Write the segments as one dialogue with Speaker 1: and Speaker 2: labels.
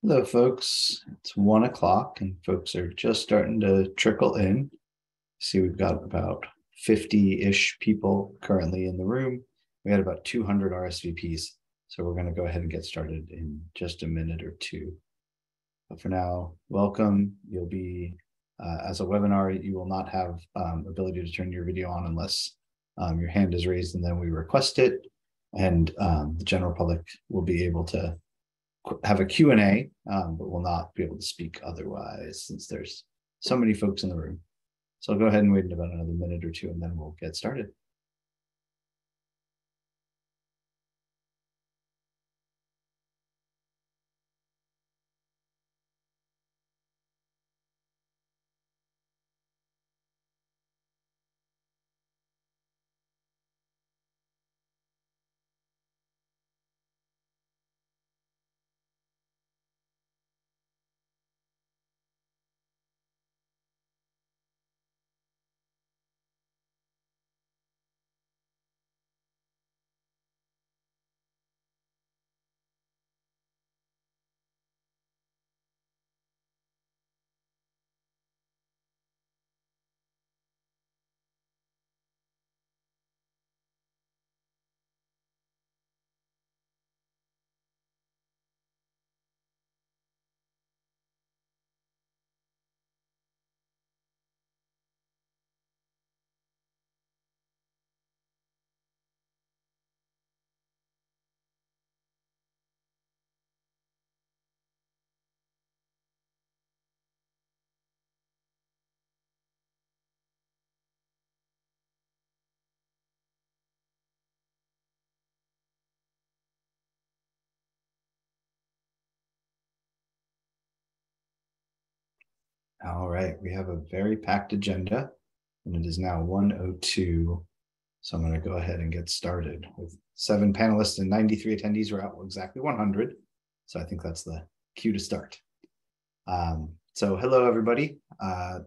Speaker 1: Hello, folks. It's 1 o'clock and folks are just starting to trickle in. See, we've got about 50-ish people currently in the room. We had about 200 RSVPs. So we're going to go ahead and get started in just a minute or two. But for now, welcome. You'll be, as a webinar, you will not have ability to turn your video on unless your hand is raised and then we request it. And the general public will be able to have a Q&A, but will not be able to speak otherwise since there's so many folks in the room. So I'll go ahead and wait about another minute or two and then we'll get started. All right, we have a very packed agenda and it is now 1:02. So I'm going to go ahead and get started with 7 panelists and 93 attendees. We're at exactly 100. So I think that's the cue to start. So hello, everybody.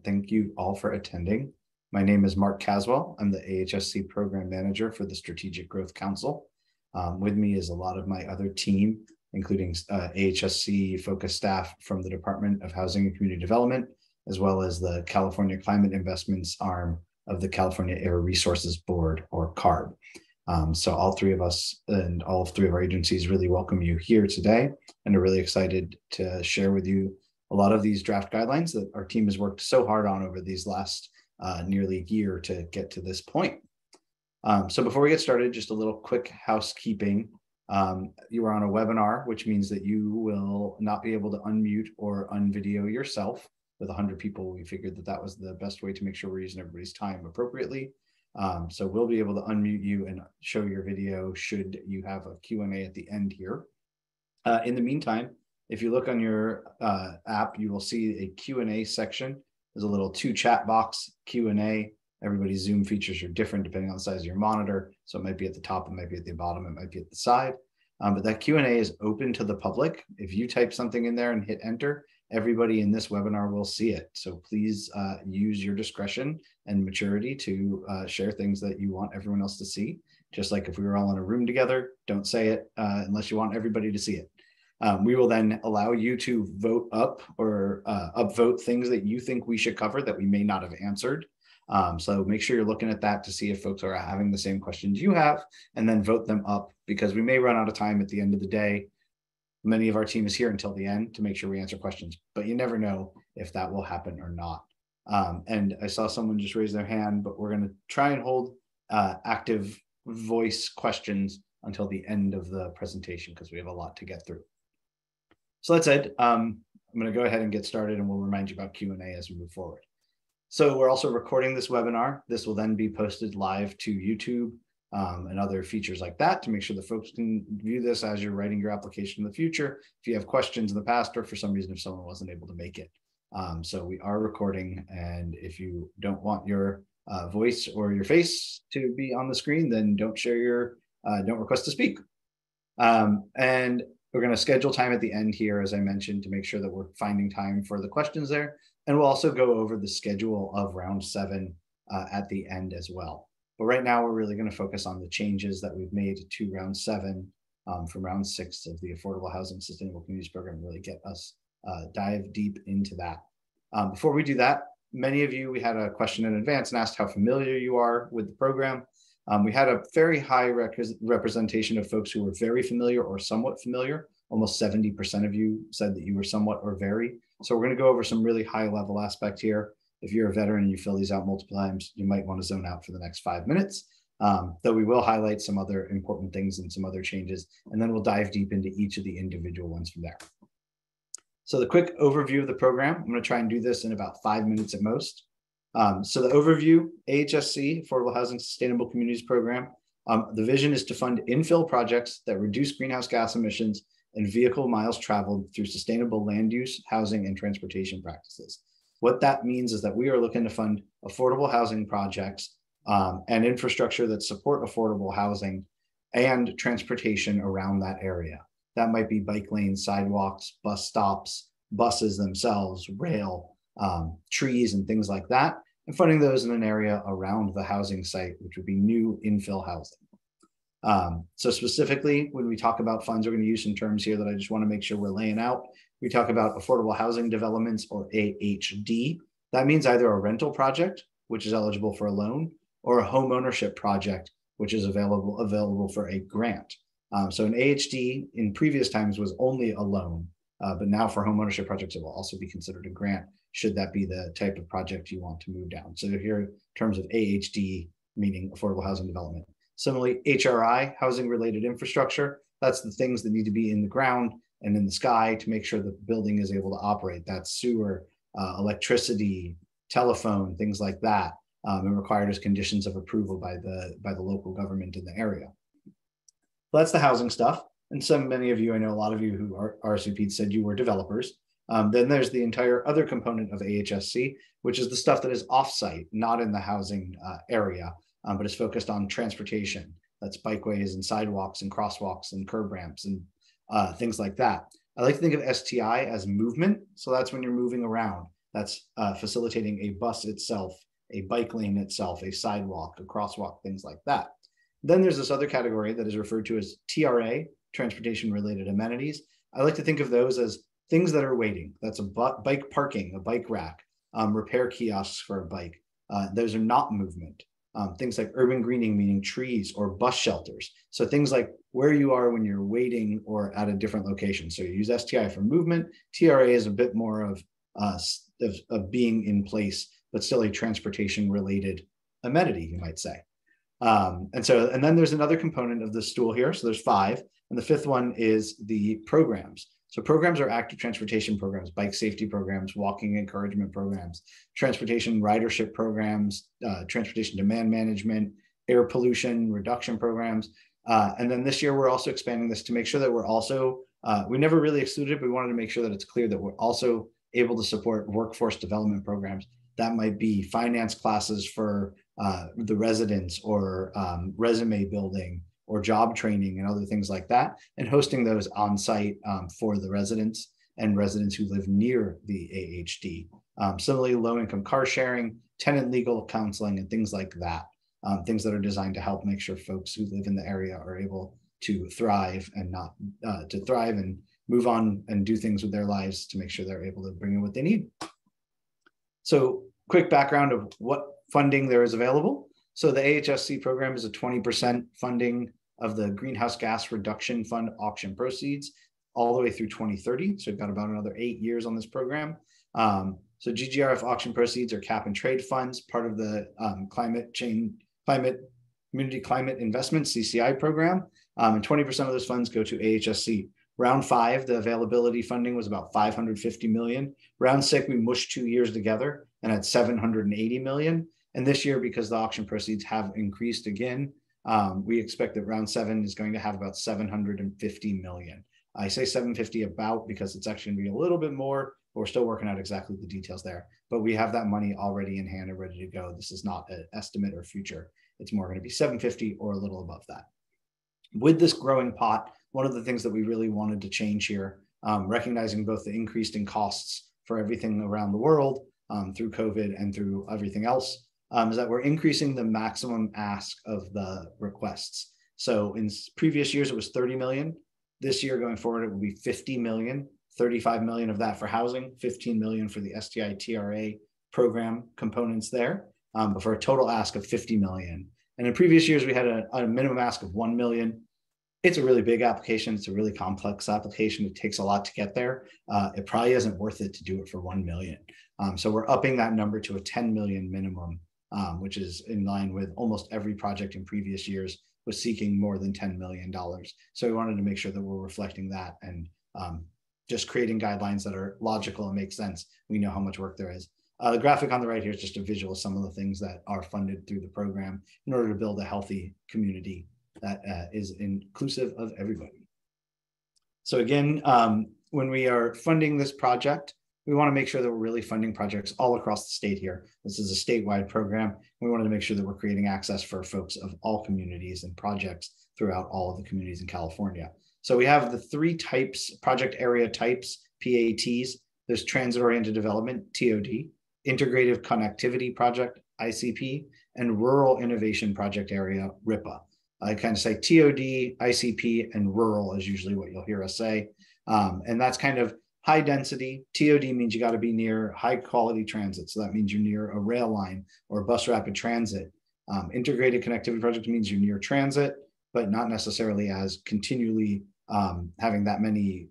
Speaker 1: Thank you all for attending. My name is Mark Caswell. I'm the AHSC Program Manager for the Strategic Growth Council. With me is a lot of my other team, including AHSC focused staff from the Department of Housing and Community Development, as well as the California Climate Investments arm of the California Air Resources Board, or CARB. So all three of us and all 3 of our agencies really welcome you here today and are really excited to share with you a lot of these draft guidelines that our team has worked so hard on over these last nearly a year to get to this point. So before we get started, just a little quick housekeeping. You are on a webinar, which means that you will not be able to unmute or unvideo yourself. With 100 people, we figured that that was the best way to make sure we're using everybody's time appropriately. So we'll be able to unmute you and show your video should you have a Q&A at the end here. In the meantime, if you look on your app, you will see a Q&A section. There's a little 2 chat box Q&A. Everybody's Zoom features are different depending on the size of your monitor. So it might be at the top, it might be at the bottom, it might be at the side. But that Q&A is open to the public. If you type something in there and hit enter, everybody in this webinar will see it. So please use your discretion and maturity to share things that you want everyone else to see. Just like if we were all in a room together, don't say it unless you want everybody to see it. We will then allow you to vote up or upvote things that you think we should cover that we may not have answered. So make sure you're looking at that to see if folks are having the same questions you have, and then vote them up because we may run out of time at the end of the day. Many of our team is here until the end to make sure we answer questions, but you never know if that will happen or not. And I saw someone just raise their hand, but we're going to try and hold active voice questions until the end of the presentation because we have a lot to get through. So that said, I'm going to go ahead and get started and we'll remind you about Q&A as we move forward. So we're also recording this webinar. This will then be posted live to YouTube and other features like that to make sure the folks can view this as you're writing your application in the future. If you have questions in the past or for some reason if someone wasn't able to make it. So we are recording, and if you don't want your voice or your face to be on the screen, then don't share your, don't request to speak. And we're going to schedule time at the end here, as I mentioned, to make sure that we're finding time for the questions there. And we'll also go over the schedule of round 7 at the end as well. But right now, we're really going to focus on the changes that we've made to round 7 from round 6 of the Affordable Housing Sustainable Communities Program, really get us dive deep into that. Before we do that, many of you, we had a question in advance and asked how familiar you are with the program. We had a very high representation of folks who were very familiar or somewhat familiar. Almost 70% of you said that you were somewhat or very. So we're going to go over some really high level aspect here. If you're a veteran and you fill these out multiple times, you might want to zone out for the next 5 minutes. Though we will highlight some other important things and some other changes, and then we'll dive deep into each of the individual ones from there. So the quick overview of the program, I'm going to try and do this in about 5 minutes at most. So the overview, AHSC, Affordable Housing Sustainable Communities Program, the vision is to fund infill projects that reduce greenhouse gas emissions and vehicle miles traveled through sustainable land use, housing, and transportation practices. What that means is that we are looking to fund affordable housing projects and infrastructure that support affordable housing and transportation around that area. That might be bike lanes, sidewalks, bus stops, buses themselves, rail, trees, and things like that, and funding those in an area around the housing site, which would be new infill housing. So specifically, when we talk about funds, we're going to use some terms here that I just want to make sure we're laying out. We talk about affordable housing developments, or AHD. That means either a rental project, which is eligible for a loan, or a home ownership project, which is available for a grant. So an AHD in previous times was only a loan, but now for home ownership projects, it will also be considered a grant, should that be the type of project you want to move down. So here, in terms of AHD, meaning affordable housing development. Similarly, HRI, housing related infrastructure, that's the things that need to be in the ground and in the sky to make sure the building is able to operate. That's sewer, electricity, telephone, things like that, and required as conditions of approval by the local government in the area. So that's the housing stuff. And many of you, I know a lot of you who are RSVP said you were developers. Then there's the entire other component of AHSC, which is the stuff that is offsite, not in the housing area, but is focused on transportation. That's bikeways and sidewalks and crosswalks and curb ramps and things like that. I like to think of STI as movement. So that's when you're moving around. That's facilitating a bus itself, a bike lane itself, a sidewalk, a crosswalk, things like that. Then there's this other category that is referred to as TRA, transportation related amenities. I like to think of those as things that are waiting. That's a bike parking, a bike rack, repair kiosks for a bike. Those are not movement. Things like urban greening, meaning trees, or bus shelters. So things like where you are when you're waiting or at a different location. So you use STI for movement. TRA is a bit more of being in place, but still a transportation related amenity, you might say. And then there's another component of the stool here. So there's 5. And the 5th one is the programs. So programs are active transportation programs, bike safety programs, walking encouragement programs, transportation ridership programs, transportation demand management, air pollution reduction programs. And then this year, we're also expanding this to make sure that we're also, we never really excluded it, but we wanted to make sure that it's clear that we're also able to support workforce development programs. That might be finance classes for the residents, or resume building, or job training and other things like that, and hosting those on site for the residents and residents who live near the AHD. Similarly, low-income car sharing, tenant legal counseling, and things like that. Things that are designed to help make sure folks who live in the area are able to thrive and thrive and move on and do things with their lives to make sure they're able to bring in what they need. So quick background of what funding there is available. So the AHSC program is a 20% funding of the Greenhouse Gas Reduction Fund auction proceeds all the way through 2030. So we've got about another 8 years on this program. So GGRF auction proceeds are cap and trade funds, part of the Community Climate Investment, CCI program. And 20% of those funds go to AHSC. Round 5, the availability funding was about $550 million. Round 6, we mushed 2 years together and had $780 million. And this year, because the auction proceeds have increased again, we expect that round 7 is going to have about $750 million. I say 750 about because it's actually going to be a little bit more, but we're still working out exactly the details there. But we have that money already in hand and ready to go. This is not an estimate or future. It's more going to be 750 or a little above that. With this growing pot, one of the things that we really wanted to change here, recognizing both the increase in costs for everything around the world through COVID and through everything else, is that we're increasing the maximum ask of the requests. So in previous years, it was 30 million. This year going forward, it will be 50 million, 35 million of that for housing, 15 million for the STI TRA program components there, but for a total ask of 50 million. And in previous years, we had a minimum ask of 1 million. It's a really big application. It's a really complex application. It takes a lot to get there. It probably isn't worth it to do it for 1 million. So we're upping that number to a 10 million minimum, which is in line with almost every project in previous years was seeking more than $10 million. So we wanted to make sure that we're reflecting that and just creating guidelines that are logical and make sense. We know how much work there is. The graphic on the right here is just a visual of some of the things that are funded through the program in order to build a healthy community that is inclusive of everybody. So again, when we are funding this project, we want to make sure that we're really funding projects all across the state here. This is a statewide program. We wanted to make sure that we're creating access for folks of all communities and projects throughout all of the communities in California. So we have the 3 types, project area types, PATs. There's transit-oriented development, TOD, integrative connectivity project, ICP, and rural innovation project area, RIPA. I kind of say TOD, ICP, and rural is usually what you'll hear us say. And that's kind of high density. TOD means you got to be near high quality transit. So that means you're near a rail line or bus rapid transit. Integrated connectivity project means you're near transit, but not necessarily as continually having that many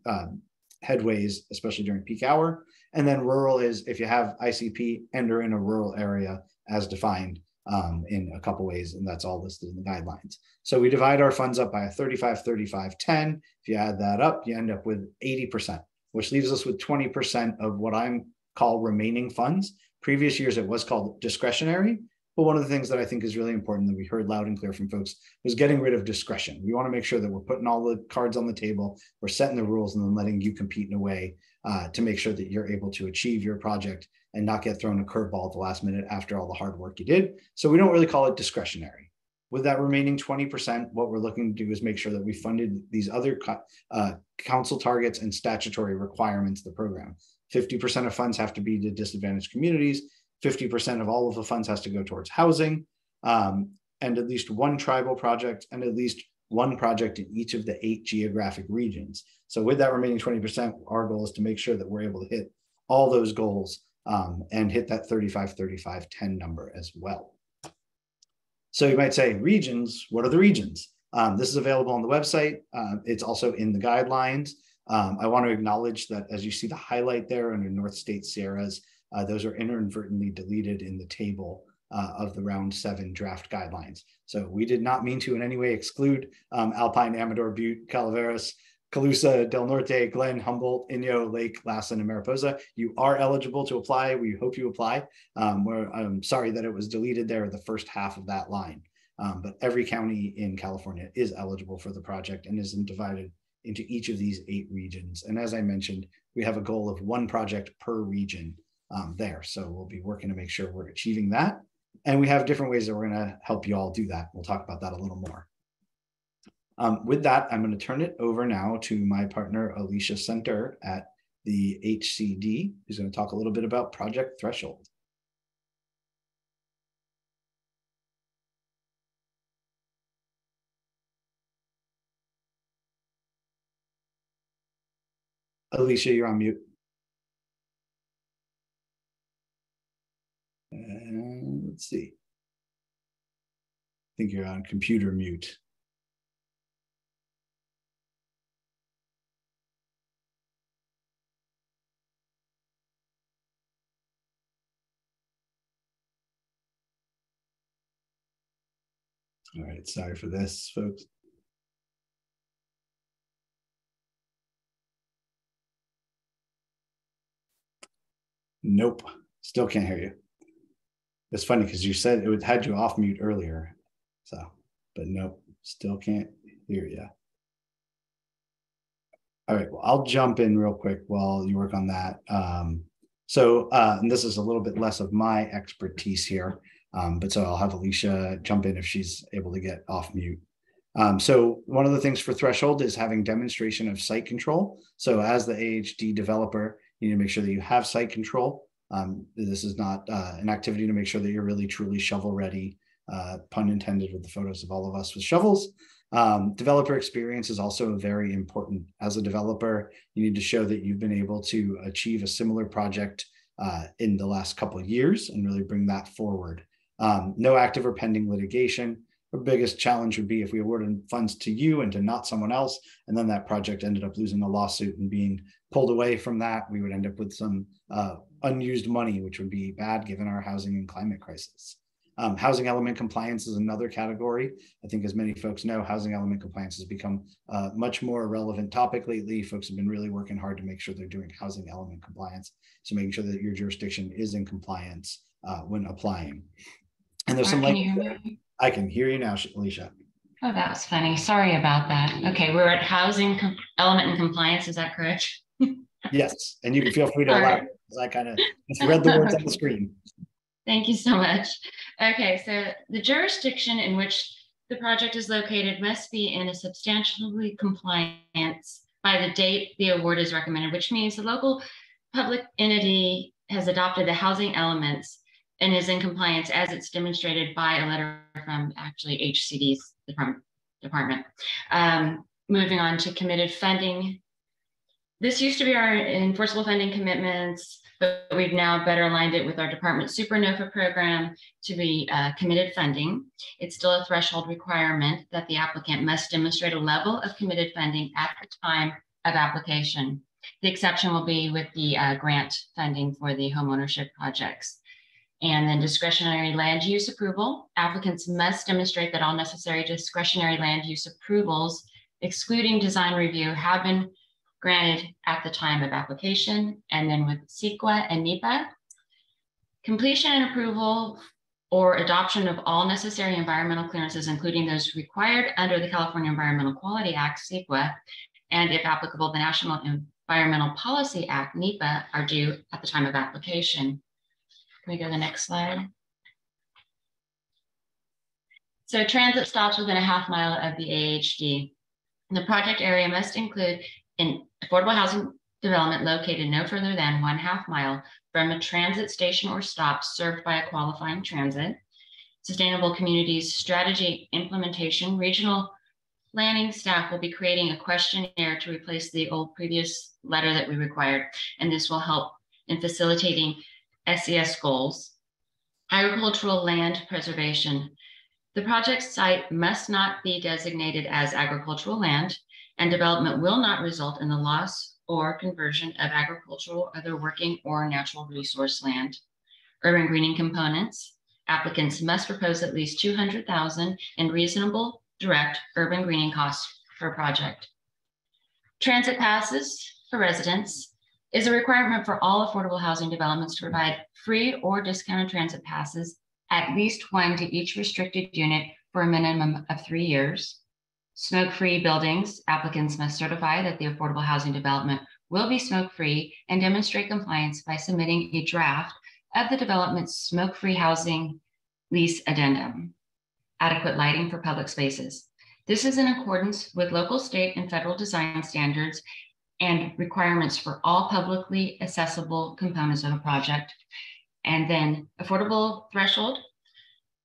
Speaker 1: headways, especially during peak hour. And then rural is if you have ICP and are in a rural area as defined in a couple ways, and that's all listed in the guidelines. So we divide our funds up by a 35, 35, 10. If you add that up, you end up with 80%, which leaves us with 20% of what I'm call remaining funds. Previous years, it was called discretionary. But one of the things that I think is really important that we heard loud and clear from folks was getting rid of discretion. We want to make sure that we're putting all the cards on the table, we're setting the rules, and then letting you compete in a way to make sure that you're able to achieve your project and not get thrown a curveball at the last minute after all the hard work you did. So we don't really call it discretionary. With that remaining 20%, what we're looking to do is make sure that we funded these other council targets and statutory requirements of the program. 50% of funds have to be to disadvantaged communities. 50% of all of the funds has to go towards housing, and at least one tribal project and at least one project in each of the 8 geographic regions. So with that remaining 20%, our goal is to make sure that we're able to hit all those goals and hit that 35, 35, 10 number as well. So you might say, regions, what are the regions? This is available on the website. It's also in the guidelines. I want to acknowledge that as you see the highlight there under North State Sierras, those are inadvertently deleted in the table of the round 7 draft guidelines. So we did not mean to in any way exclude Alpine, Amador, Butte, Calaveras, Colusa, Del Norte, Glen, Humboldt, Inyo, Lake, Lassen, and Mariposa. You are eligible to apply. We hope you apply. I'm sorry that it was deleted there the first half of that line. But every county in California is eligible for the project and is divided into each of these 8 regions. And as I mentioned, we have a goal of 1 project per region there. So we'll be working to make sure we're achieving that. And we have different ways that we're going to help you all do that. We'll talk about that a little more. With that, I'm going to turn it over now to my partner, Alicia Center at the HCD, who's going to talk a little bit about Project Threshold. Alicia, you're on mute. Let's see. I think you're on computer mute. All right, sorry for this, folks. Nope, still can't hear you. It's funny because you said it had you off mute earlier, so, but nope, still can't hear you. All right, well, I'll jump in real quick while you work on that. And this is a little bit less of my expertise here, but so I'll have Alicia jump in if she's able to get off mute. So one of the things for Threshold is having demonstration of site control. So as the AHD developer, you need to make sure that you have site control. This is not an activity to make sure that you're really truly shovel ready, pun intended with the photos of all of us with shovels. Developer experience is also very important. As a developer, you need to show that you've been able to achieve a similar project in the last couple of years and really bring that forward. No active or pending litigation. Our biggest challenge would be if we awarded funds to you and to not someone else, and then that project ended up losing a lawsuit and being pulled away from that, we would end up with some unused money, which would be bad given our housing and climate crisis. Housing element compliance is another category. I think as many folks know, housing element compliance has become a much more relevant topic lately. Folks have been really working hard to make sure they're doing housing element compliance. So making sure that your jurisdiction is in compliance when applying. And there's some I can hear you now, Alicia.
Speaker 2: Oh, that was funny. Sorry about that. Okay, we're at housing element and compliance. Is that correct?
Speaker 1: Yes, and you can feel free to elaborate because I kind of read the words on the screen.
Speaker 2: Thank you so much. Okay, so the jurisdiction in which the project is located must be in a substantially compliance by the date the award is recommended, which means the local public entity has adopted the housing elements and is in compliance as it's demonstrated by a letter from actually HCD's department. Moving on to committed funding. This used to be our enforceable funding commitments, but we've now better aligned it with our department Supernova program to be committed funding. It's still a threshold requirement that the applicant must demonstrate a level of committed funding at the time of application. The exception will be with the grant funding for the homeownership projects. And then discretionary land use approval. Applicants must demonstrate that all necessary discretionary land use approvals, excluding design review, have been granted at the time of application. And then with CEQA and NEPA, completion and approval or adoption of all necessary environmental clearances, including those required under the California Environmental Quality Act, CEQA, and if applicable, the National Environmental Policy Act, NEPA, are due at the time of application. Can we go to the next slide? So transit stops within a half mile of the AHD. The project area must include an affordable housing development located no further than 1/2 mile from a transit station or stop served by a qualifying transit. Sustainable Communities Strategy Implementation. Regional planning staff will be creating a questionnaire to replace the old previous letter that we required, and this will help in facilitating SES goals. Agricultural land preservation. The project site must not be designated as agricultural land, and development will not result in the loss or conversion of agricultural, other working, or natural resource land. Urban greening components. Applicants must propose at least $200,000 in reasonable direct urban greening costs per project. Transit passes for residents is a requirement for all affordable housing developments to provide free or discounted transit passes, at least one to each restricted unit for a minimum of 3 years. Smoke-free buildings. Applicants must certify that the affordable housing development will be smoke-free and demonstrate compliance by submitting a draft of the development's smoke-free housing lease addendum. Adequate lighting for public spaces. This is in accordance with local, state, and federal design standards and requirements for all publicly accessible components of a project. And then affordable threshold.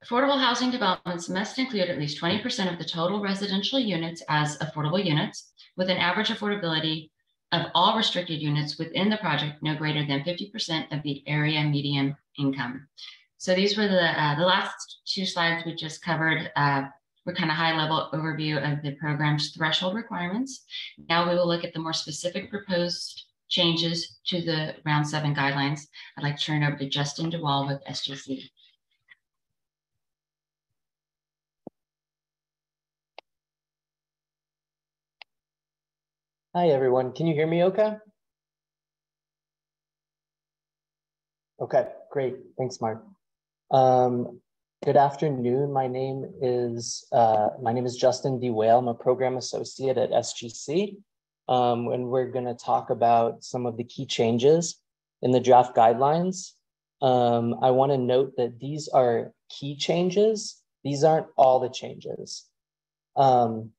Speaker 2: Affordable housing developments must include at least 20% of the total residential units as affordable units, with an average affordability of all restricted units within the project no greater than 50% of the area median income. So these were the last 2 slides we just covered. Were kind of high-level overview of the program's threshold requirements. Now we will look at the more specific proposed changes to the Round 7 guidelines. I'd like to turn it over to Justin DeWall with SGC.
Speaker 3: Hi, everyone. Can you hear me okay? Okay, great. Thanks, Mark. Good afternoon. My name is Justin D. Whale. I'm a program associate at SGC, and we're going to talk about some of the key changes in the draft guidelines. I want to note that these are key changes. These aren't all the changes. Also,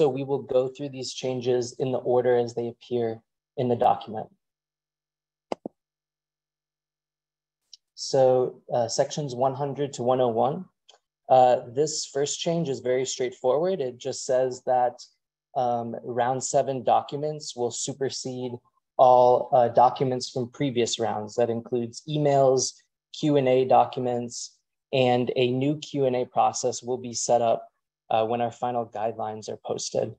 Speaker 3: we will go through these changes in the order as they appear in the document. So sections 100 to 101 This first change is very straightforward. It just says that round 7 documents will supersede all documents from previous rounds. That includes emails, Q&A documents, and a new Q&A process will be set up when our final guidelines are posted.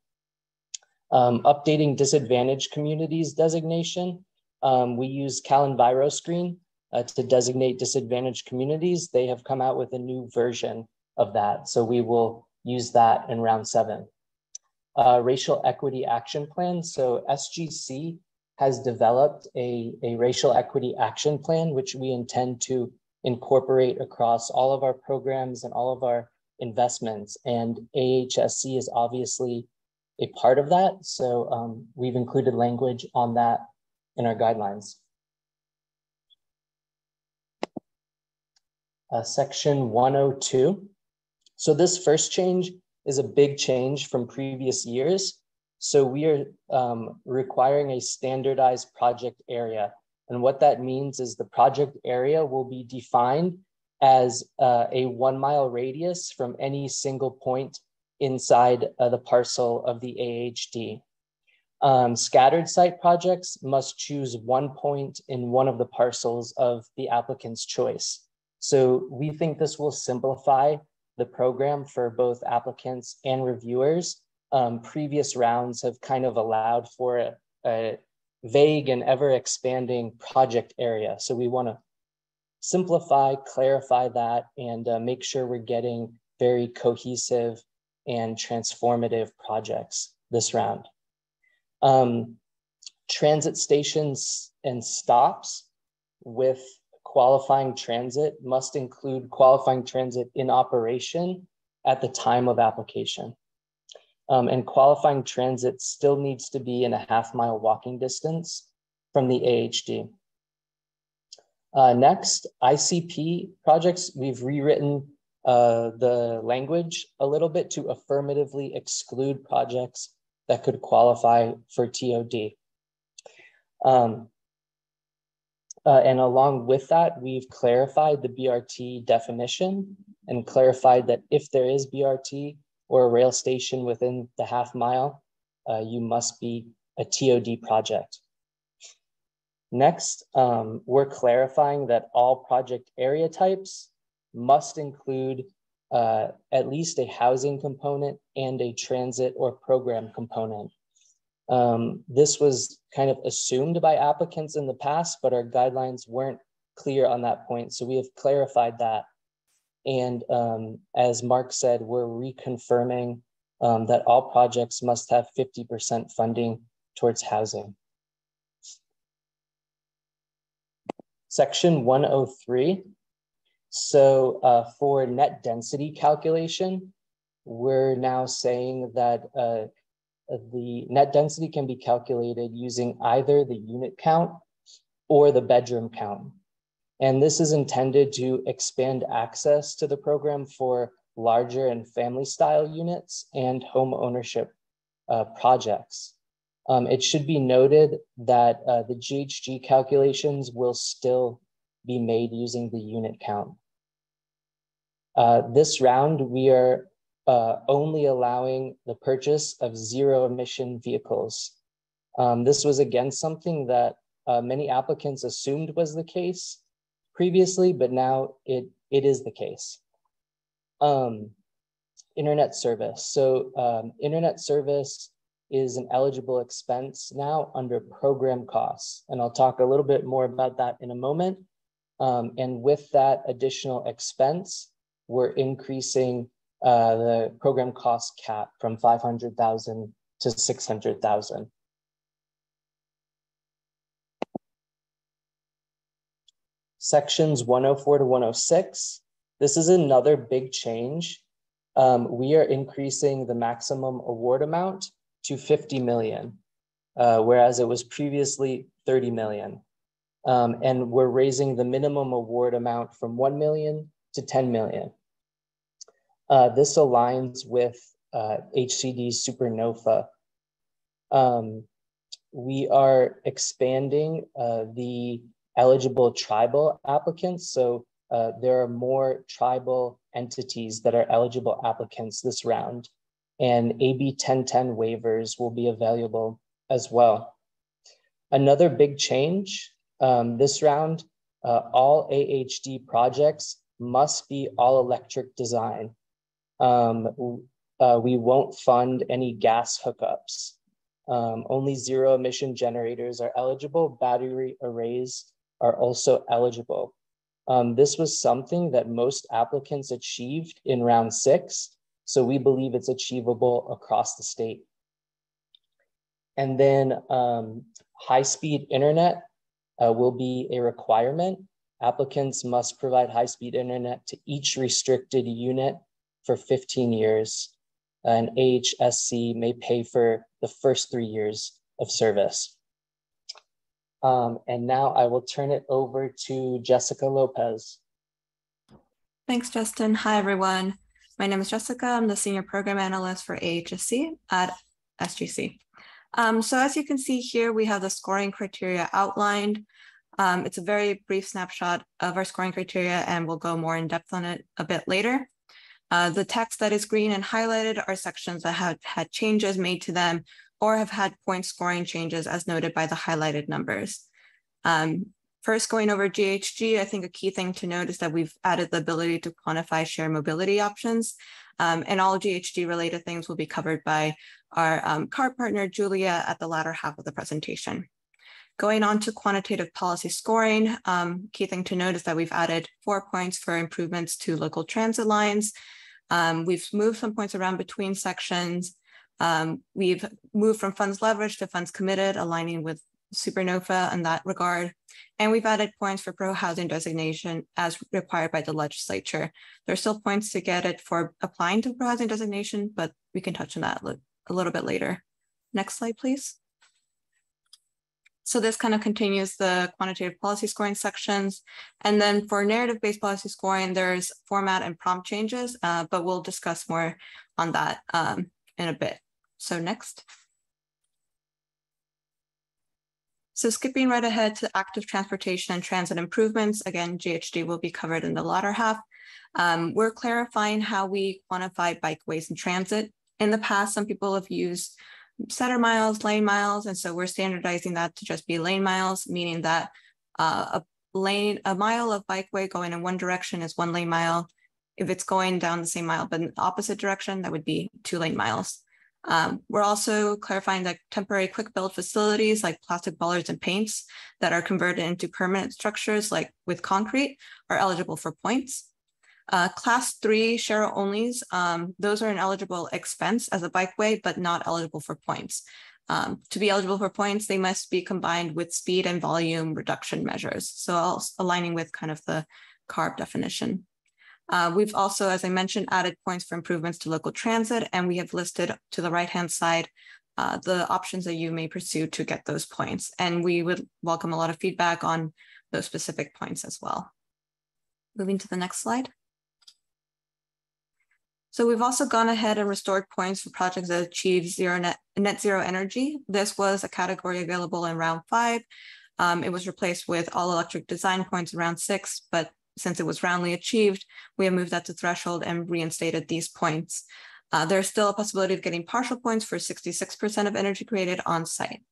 Speaker 3: Updating disadvantaged communities designation. We use CalEnviroScreen to designate disadvantaged communities. They have come out with a new version of that, so we will use that in round 7. Racial equity action plan. So SGC has developed a racial equity action plan, which we intend to incorporate across all of our programs and all of our investments. And AHSC is obviously a part of that. So we've included language on that in our guidelines. Section 102. So this first change is a big change from previous years. So we are requiring a standardized project area. And what that means is the project area will be defined as a 1 mile radius from any single point inside the parcel of the AHD. Scattered site projects must choose 1 point in one of the parcels of the applicant's choice. So we think this will simplify the program for both applicants and reviewers. Previous rounds have kind of allowed for a vague and ever expanding project area. So we want to simplify, clarify that, and make sure we're getting very cohesive and transformative projects this round. Transit stations and stops with qualifying transit must include qualifying transit in operation at the time of application. And qualifying transit still needs to be in a half-mile walking distance from the AHD. Next, ICP projects, we've rewritten the language a little bit to affirmatively exclude projects that could qualify for TOD. And along with that, we've clarified the BRT definition and clarified that if there is BRT or a rail station within the half mile, you must be a TOD project. Next, we're clarifying that all project area types must include at least a housing component and a transit or program component. This was kind of assumed by applicants in the past, but our guidelines weren't clear on that point. So we have clarified that. And as Mark said, we're reconfirming that all projects must have 50% funding towards housing. Section 103. So for net density calculation, we're now saying that the net density can be calculated using either the unit count or the bedroom count. And this is intended to expand access to the program for larger and family style units and home ownership projects. It should be noted that the GHG calculations will still be made using the unit count. This round, we are only allowing the purchase of zero emission vehicles. This was again something that many applicants assumed was the case previously, but now it is the case. Internet service. So internet service is an eligible expense now under program costs. And I'll talk a little bit more about that in a moment. And with that additional expense, we're increasing the program cost cap from 500,000 to 600,000. Sections 104 to 106. This is another big change. We are increasing the maximum award amount to 50 million, whereas it was previously 30 million. And we're raising the minimum award amount from 1 million to 10 million. This aligns with HCD's Supernova. We are expanding the eligible tribal applicants. So there are more tribal entities that are eligible applicants this round, and AB 1010 waivers will be available as well. Another big change this round, all AHD projects must be all electric design. We won't fund any gas hookups. Only zero emission generators are eligible. Battery arrays are also eligible. This was something that most applicants achieved in round 6. So we believe it's achievable across the state. And then high-speed internet will be a requirement. Applicants must provide high-speed internet to each restricted unit for 15 years. And AHSC may pay for the first 3 years of service. And now I will turn it over to Jessica Lopez.
Speaker 4: Thanks, Justin. Hi, everyone. My name is Jessica. I'm the Senior Program Analyst for AHSC at SGC. So as you can see here, we have the scoring criteria outlined. It's a very brief snapshot of our scoring criteria, and we'll go more in depth on it a bit later. The text that is green and highlighted are sections that have had changes made to them or have had point scoring changes as noted by the highlighted numbers. First, going over GHG, I think a key thing to note is that we've added the ability to quantify shared mobility options, and all GHG related things will be covered by our CARB partner, Julia, at the latter half of the presentation. Going on to quantitative policy scoring, key thing to note is that we've added 4 points for improvements to local transit lines. We've moved some points around between sections. We've moved from funds leveraged to funds committed, aligning with Supernova in that regard. And we've added points for pro-housing designation as required by the legislature. There are still points to get it for applying to pro-housing designation, but we can touch on that a little bit later. Next slide, please. So this kind of continues the quantitative policy scoring sections. And then for narrative-based policy scoring, there's format and prompt changes, but we'll discuss more on that in a bit. So next. So skipping right ahead to active transportation and transit improvements, again, GHG will be covered in the latter half. We're clarifying how we quantify bikeways in transit. In the past, some people have used center miles, lane miles, and so we're standardizing that to just be lane miles, meaning that a mile of bikeway going in one direction is 1 lane mile. If it's going down the same mile but in the opposite direction, that would be 2 lane miles. We're also clarifying that temporary quick build facilities like plastic bollards and paints that are converted into permanent structures like with concrete are eligible for points. Class 3 share onlys, those are an eligible expense as a bikeway, but not eligible for points. To be eligible for points, they must be combined with speed and volume reduction measures. So aligning with kind of the CARB definition. We've also, as I mentioned, added points for improvements to local transit, and we have listed to the right-hand side the options that you may pursue to get those points. And we would welcome a lot of feedback on those specific points as well. Moving to the next slide. So we've also gone ahead and restored points for projects that achieve net zero energy. This was a category available in round 5. It was replaced with all electric design points in round 6, but since it was roundly achieved, we have moved that to threshold and reinstated these points. There's still a possibility of getting partial points for 66% of energy created on site.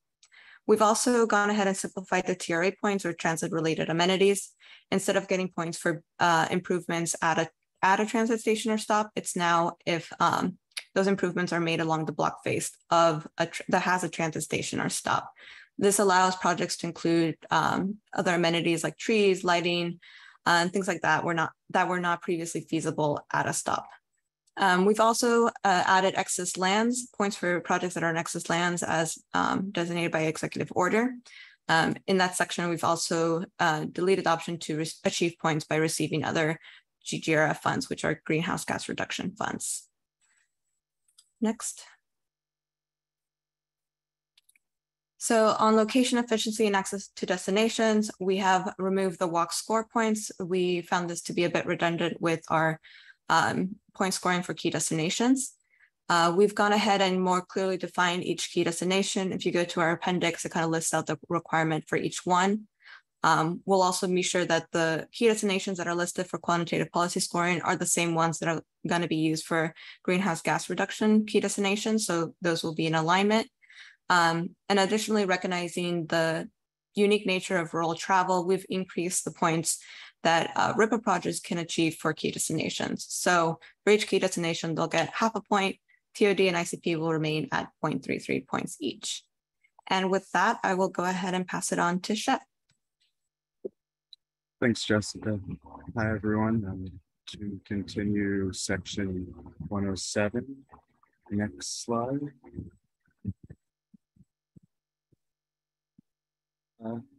Speaker 4: We've also gone ahead and simplified the TRA points or transit-related amenities. Instead of getting points for improvements at a transit station or stop, it's now if those improvements are made along the block face of that has a transit station or stop. This allows projects to include other amenities like trees, lighting, and things like that were not previously feasible at a stop. We've also added excess lands, points for projects that are in excess lands as designated by executive order. In that section, we've also deleted the option to achieve points by receiving other GGRF funds, which are greenhouse gas reduction funds. Next. So on location efficiency and access to destinations, we have removed the walk score points. We found this to be a bit redundant with our point scoring for key destinations. We've gone ahead and more clearly defined each key destination. If you go to our appendix, it kind of lists out the requirement for each one. We'll also be sure that the key destinations that are listed for quantitative policy scoring are the same ones that are going to be used for greenhouse gas reduction key destinations. So those will be in alignment. And additionally, recognizing the unique nature of rural travel, we've increased the points that RIPA projects can achieve for key destinations. So for each key destination, they'll get half a point. TOD and ICP will remain at 0.33 points each. And with that, I will go ahead and pass it on to Shep.
Speaker 5: Thanks, Jessica. Hi, everyone. To continue section 107, next slide.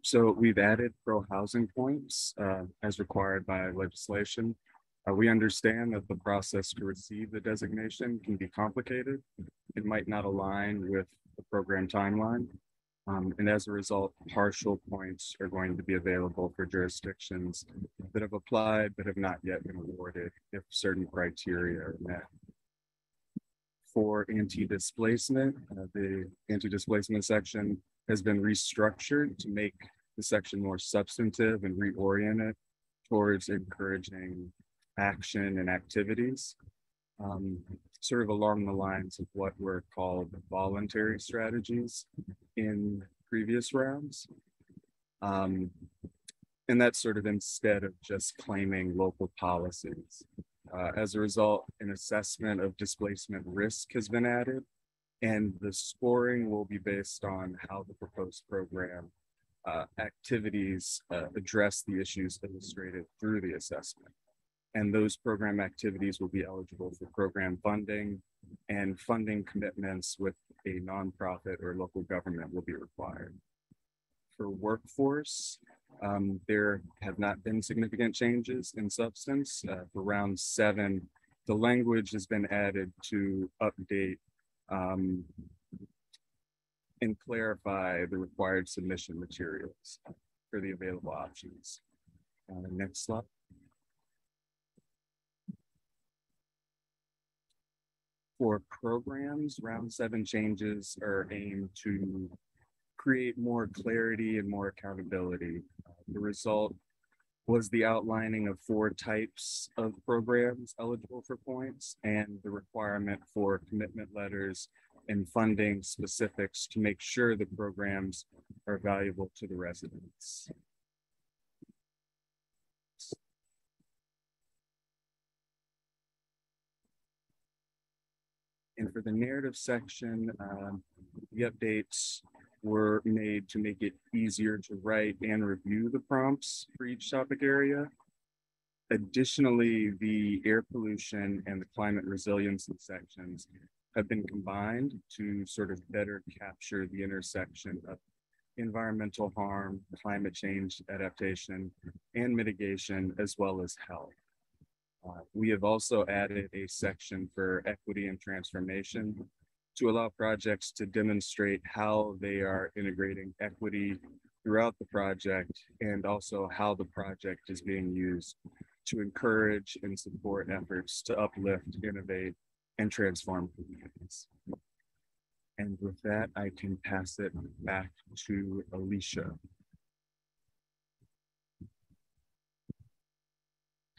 Speaker 5: So we've added pro-housing points as required by legislation. We understand that the process to receive the designation can be complicated. It might not align with the program timeline. And as a result, partial points are going to be available for jurisdictions that have applied but have not yet been awarded if certain criteria are met. For anti-displacement, the anti-displacement section has been restructured to make the section more substantive and reorient it towards encouraging action and activities, sort of along the lines of what were called voluntary strategies in previous rounds. And that's sort of instead of just claiming local policies. As a result, an assessment of displacement risk has been added, and the scoring will be based on how the proposed program activities address the issues illustrated through the assessment. And those program activities will be eligible for program funding, and funding commitments with a nonprofit or local government will be required. For workforce, there have not been significant changes in substance. For round 7, the language has been added to update and clarify the required submission materials for the available options. Next slide. For programs, round 7 changes are aimed to create more clarity and more accountability. The result was the outlining of 4 types of programs eligible for points and the requirement for commitment letters and funding specifics to make sure the programs are valuable to the residents. And for the narrative section, the updates were made to make it easier to write and review the prompts for each topic area. Additionally, the air pollution and the climate resiliency sections have been combined to sort of better capture the intersection of environmental harm, climate change adaptation, and mitigation, as well as health. We have also added a section for equity and transformation to allow projects to demonstrate how they are integrating equity throughout the project, and also how the project is being used to encourage and support efforts to uplift, innovate, and transform communities. And with that, I can pass it back to Alicia.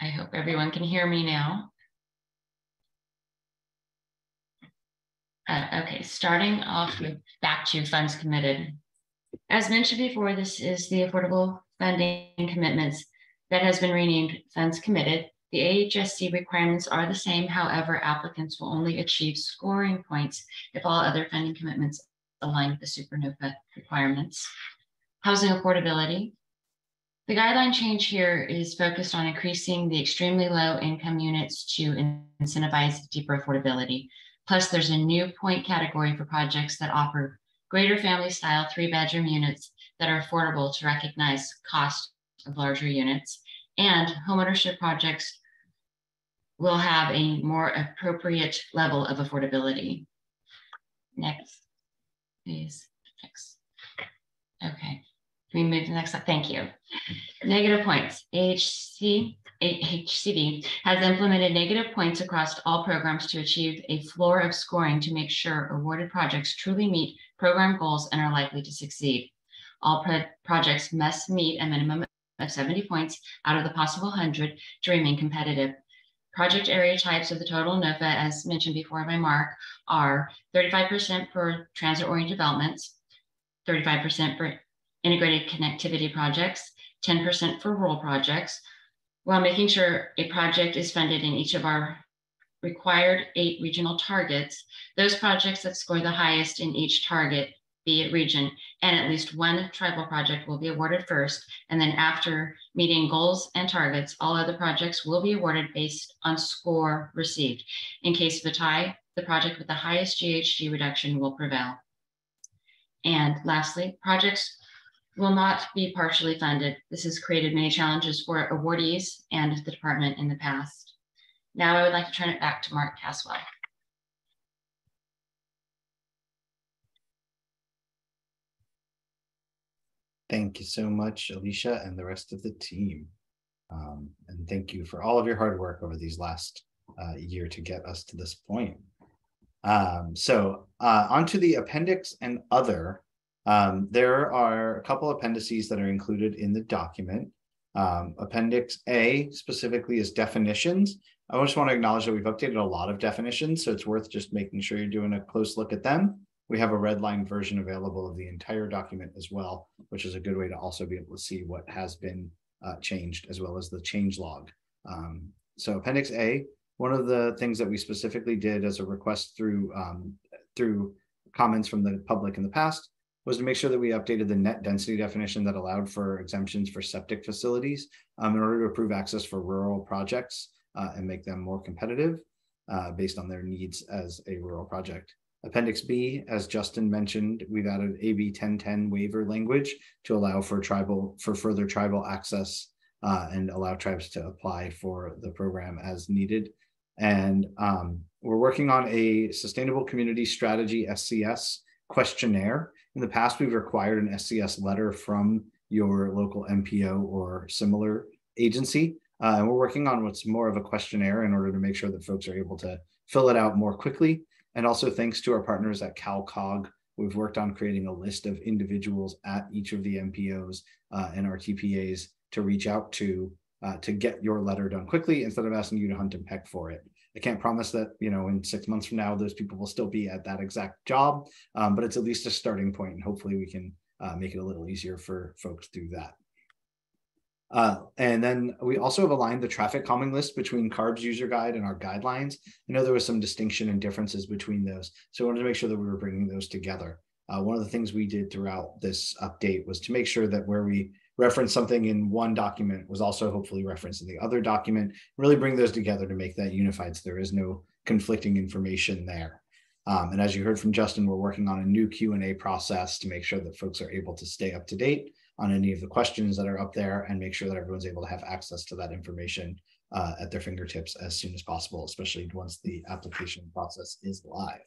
Speaker 2: I hope everyone can hear me now. Okay, starting off with back to funds committed. As mentioned before, this is the affordable funding commitments that has been renamed funds committed. The AHSC requirements are the same. However, applicants will only achieve scoring points if all other funding commitments align with the Supernova requirements. Housing affordability. The guideline change here is focused on increasing the extremely low income units to incentivize deeper affordability. Plus, there's a new point category for projects that offer greater family style 3-bedroom units that are affordable to recognize cost of larger units. And homeownership projects will have a more appropriate level of affordability. Next, please. Next. Okay. Can we move to the next slide? Thank you. Negative points. AHCD has implemented negative points across all programs to achieve a floor of scoring to make sure awarded projects truly meet program goals and are likely to succeed. All projects must meet a minimum of 70 points out of the possible 100 to remain competitive. Project area types of the total NOFA, as mentioned before by Mark, are 35% for transit-oriented developments, 35% for integrated connectivity projects, 10% for rural projects, while making sure a project is funded in each of our required 8 regional targets. Those projects that score the highest in each target, be it region, and at least one tribal project will be awarded first. And then after meeting goals and targets, all other projects will be awarded based on score received. In case of a tie, the project with the highest GHG reduction will prevail. And lastly, projects will not be partially funded. This has created many challenges for awardees and the department in the past. Now I would like to turn it back to Mark Caswell.
Speaker 1: Thank you so much, Alicia, and the rest of the team. And thank you for all of your hard work over these last year to get us to this point. Onto the appendix and other. There are a couple appendices that are included in the document. Appendix A specifically is definitions. I just want to acknowledge that we've updated a lot of definitions, so it's worth just making sure you're doing a close look at them. We have a redline version available of the entire document as well, which is a good way to also be able to see what has been changed, as well as the change log. So Appendix A, one of the things that we specifically did as a request through comments from the public in the past was to make sure that we updated the net density definition that allowed for exemptions for septic facilities in order to approve access for rural projects and make them more competitive based on their needs as a rural project. Appendix B, as Justin mentioned, we've added AB 1010 waiver language to allow for further tribal access and allow tribes to apply for the program as needed. And we're working on a Sustainable Community Strategy SCS questionnaire. In the past, we've required an SCS letter from your local MPO or similar agency. And we're working on what's more of a questionnaire in order to make sure that folks are able to fill it out more quickly. And also thanks to our partners at CalCog, we've worked on creating a list of individuals at each of the MPOs and our TPAs to reach out to get your letter done quickly instead of asking you to hunt and peck for it. I can't promise that, in 6 months from now, those people will still be at that exact job, but it's at least a starting point, and hopefully we can make it a little easier for folks through that. And then we also have aligned the traffic calming list between CARB's user guide and our guidelines. I know there was some distinction and differences between those, so I wanted to make sure that we were bringing those together. One of the things we did throughout this update was to make sure that where we reference something in one document was also hopefully referenced in the other document, really bring those together to make that unified so there is no conflicting information there. And as you heard from Justin, we're working on a new Q&A process to make sure that folks are able to stay up to date on any of the questions that are up there and make sure that everyone's able to have access to that information at their fingertips as soon as possible, especially once the application process is live.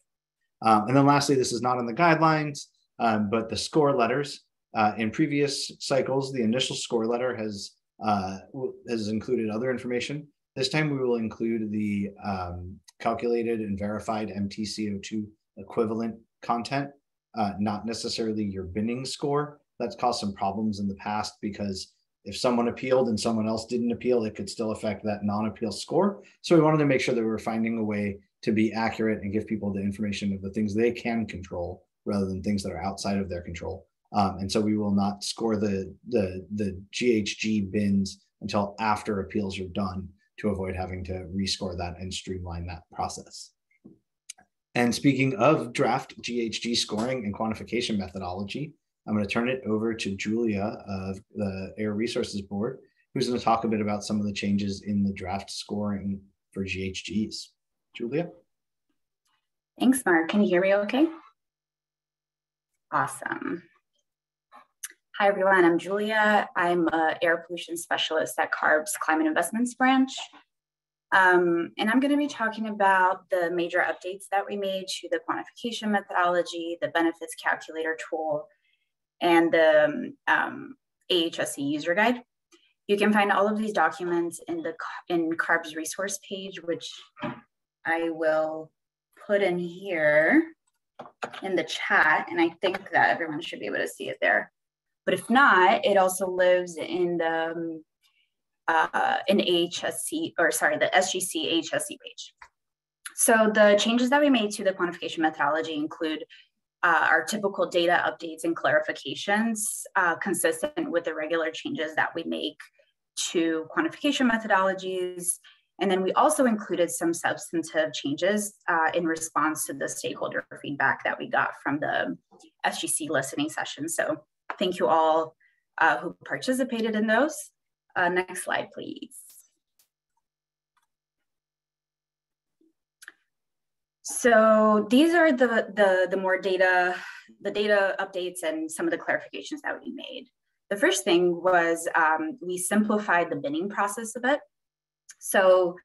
Speaker 1: And then lastly, this is not in the guidelines, but the score letters. In previous cycles, the initial score letter has included other information. This time we will include the calculated and verified MTCO2 equivalent content, not necessarily your binning score. That's caused some problems in the past because if someone appealed and someone else didn't appeal, it could still affect that non-appeal score. So we wanted to make sure that we were finding a way to be accurate and give people the information of the things they can control rather than things that are outside of their control. And so we will not score the GHG bins until after appeals are done to avoid having to rescore that and streamline that process. And speaking of draft GHG scoring and quantification methodology, I'm going to turn it over to Julia of the Air Resources Board, who's going to talk a bit about some of the changes in the draft scoring for GHGs. Julia?
Speaker 6: Thanks, Mark. Can you hear me okay? Awesome. Hi, everyone. I'm Julia. I'm an air pollution specialist at CARB's Climate Investments branch. And I'm going to be talking about the major updates that we made to the quantification methodology, the benefits calculator tool, and the AHSC user guide. You can find all of these documents in CARB's resource page, which I will put in here in the chat. And I think that everyone should be able to see it there. But if not, it also lives in the AHSC, or sorry, the SGC AHSC page. So the changes that we made to the quantification methodology include our typical data updates and clarifications consistent with the regular changes that we make to quantification methodologies. And then we also included some substantive changes in response to the stakeholder feedback that we got from the SGC listening session. So thank you all who participated in those. Next slide, please. So these are the more data updates and some of the clarifications that we made. The first thing was we simplified the binning process a bit. So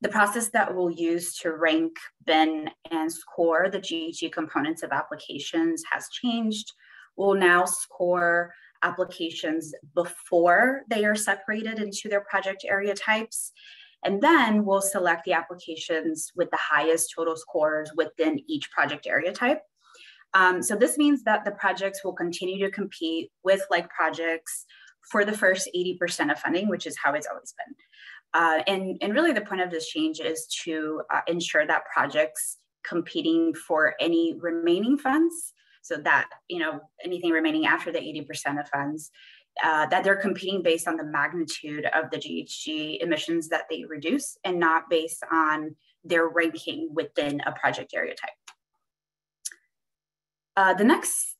Speaker 6: the process that we'll use to rank, bin, and score the GHG components of applications has changed. We'll now score applications before they are separated into their project area types. And then we'll select the applications with the highest total scores within each project area type. So this means that the projects will continue to compete with like projects for the first 80% of funding, which is how it's always been. And really the point of this change is to ensure that projects competing for any remaining funds, so that, you know, anything remaining after the 80% of funds, that they're competing based on the magnitude of the GHG emissions that they reduce and not based on their ranking within a project area type. The next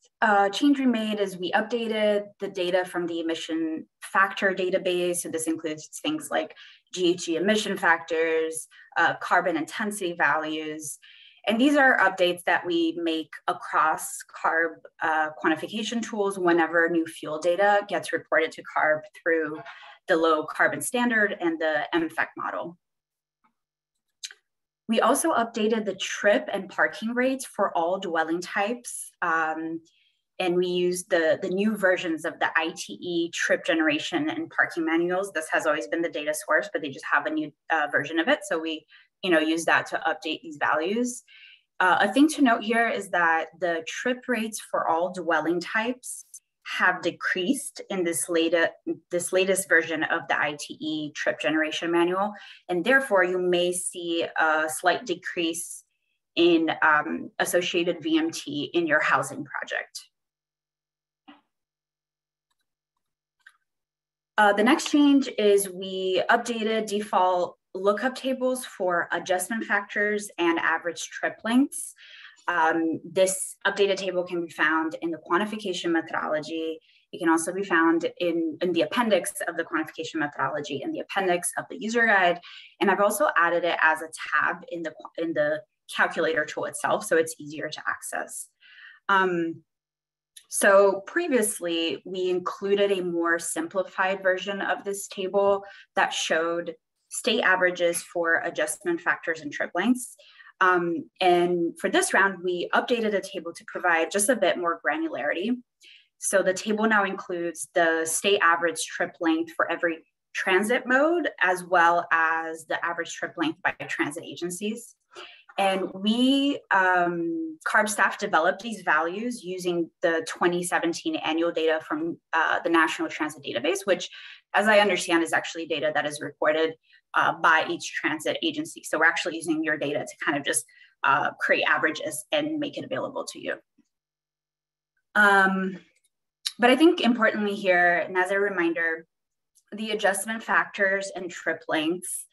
Speaker 6: change we made is we updated the data from the emission factor database. So this includes things like GHG emission factors, carbon intensity values. And these are updates that we make across CARB quantification tools whenever new fuel data gets reported to CARB through the low carbon standard and the MFEC model. We also updated the trip and parking rates for all dwelling types. And we used the new versions of the ITE trip generation and parking manuals. This has always been the data source, but they just have a new version of it. So we use that to update these values. A thing to note here is that the trip rates for all dwelling types have decreased in this latest version of the ITE trip generation manual. And therefore you may see a slight decrease in associated VMT in your housing project. The next change is we updated default lookup tables for adjustment factors and average trip lengths. This updated table can be found in the quantification methodology. It can also be found in the appendix of the quantification methodology and the appendix of the user guide. And I've also added it as a tab in the calculator tool itself, so it's easier to access. So previously, we included a more simplified version of this table that showed state averages for adjustment factors and trip lengths. And for this round, we updated the table to provide just a bit more granularity. So the table now includes the state average trip length for every transit mode, as well as the average trip length by transit agencies. And we, CARB staff developed these values using the 2017 annual data from the National Transit Database, which, as I understand, is actually data that is reported by each transit agency. So we're actually using your data to kind of just create averages and make it available to you. But I think importantly here, and as a reminder, the adjustment factors and trip lengths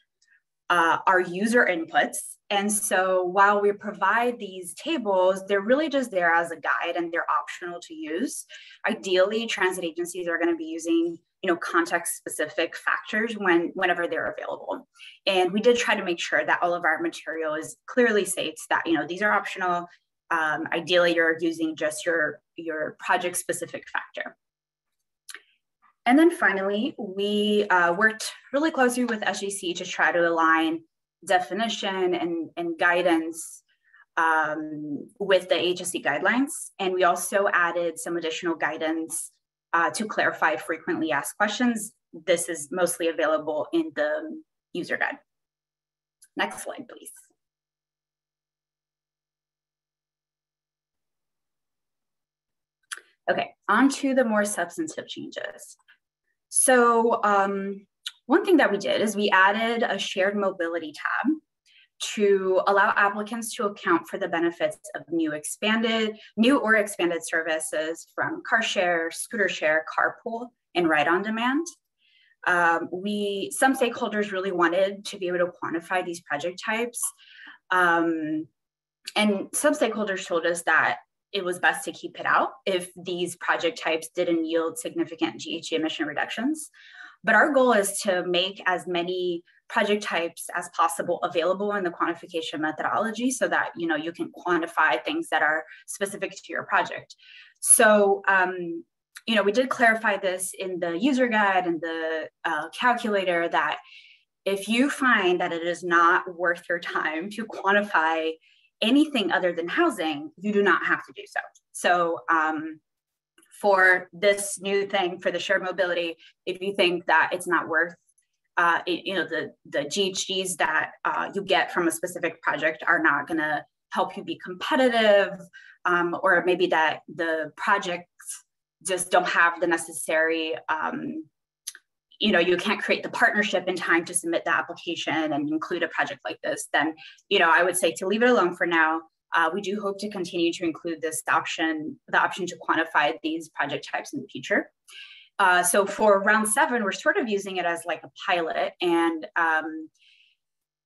Speaker 6: are user inputs. And so while we provide these tables, they're really just there as a guide and they're optional to use. Ideally, transit agencies are going to be using context-specific factors whenever they're available. And we did try to make sure that all of our material clearly states that these are optional. Ideally, you're using just your project-specific factor. And then finally, we worked really closely with SGC to try to align definition and guidance with the AHSC guidelines. And we also added some additional guidance to clarify frequently asked questions. This is mostly available in the user guide. Next slide, please. Okay, onto the more substantive changes. So one thing that we did is we added a shared mobility tab to allow applicants to account for the benefits of new or expanded services from car share, scooter share, carpool, and ride on demand. Some stakeholders really wanted to be able to quantify these project types. And some stakeholders told us that it was best to keep it out if these project types didn't yield significant GHG emission reductions. But our goal is to make as many project types as possible available in the quantification methodology so that you can quantify things that are specific to your project. So we did clarify this in the user guide and the calculator that if you find that it is not worth your time to quantify anything other than housing, you do not have to do so. So for this new thing, for the shared mobility, if you think that it's not worth, the GHGs that you get from a specific project are not going to help you be competitive, or maybe that the projects just don't have the necessary, you can't create the partnership in time to submit the application and include a project like this, then, I would say to leave it alone for now. We do hope to continue to include the option to quantify these project types in the future. So for round 7, we're sort of using it as like a pilot, and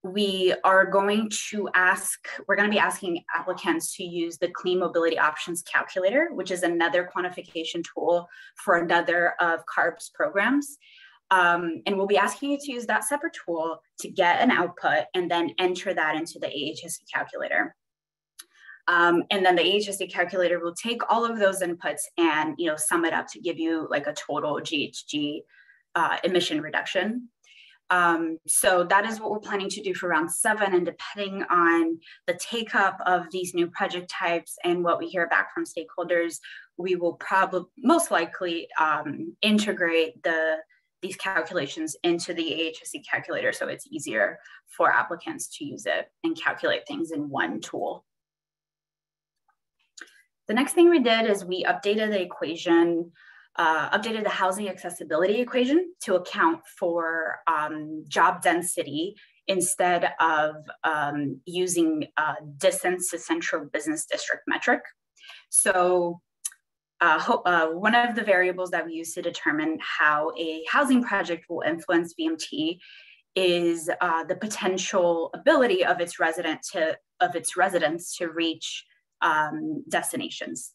Speaker 6: we're going to be asking applicants to use the Clean Mobility Options Calculator, which is another quantification tool for another of CARB's programs. And we'll be asking you to use that separate tool to get an output and then enter that into the AHSC calculator. And then the AHSC calculator will take all of those inputs and sum it up to give you like a total GHG emission reduction. So that is what we're planning to do for round 7, and depending on the take up of these new project types and what we hear back from stakeholders, we will most likely integrate these calculations into the AHSC calculator so it's easier for applicants to use it and calculate things in one tool. The next thing we did is we updated the equation, updated the housing accessibility equation to account for job density instead of using distance to central business district metric. So one of the variables that we use to determine how a housing project will influence VMT is the potential ability of its residents to reach destinations.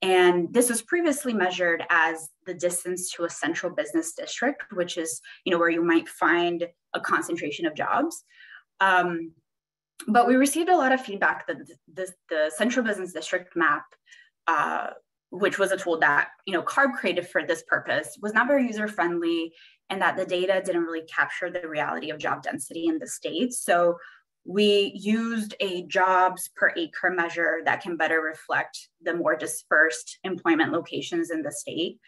Speaker 6: And this was previously measured as the distance to a central business district, which is, where you might find a concentration of jobs. But we received a lot of feedback that the central business district map, which was a tool that, CARB created for this purpose, was not very user-friendly, and that the data didn't really capture the reality of job density in the state. So we used a jobs per acre measure that can better reflect the more dispersed employment locations in the state.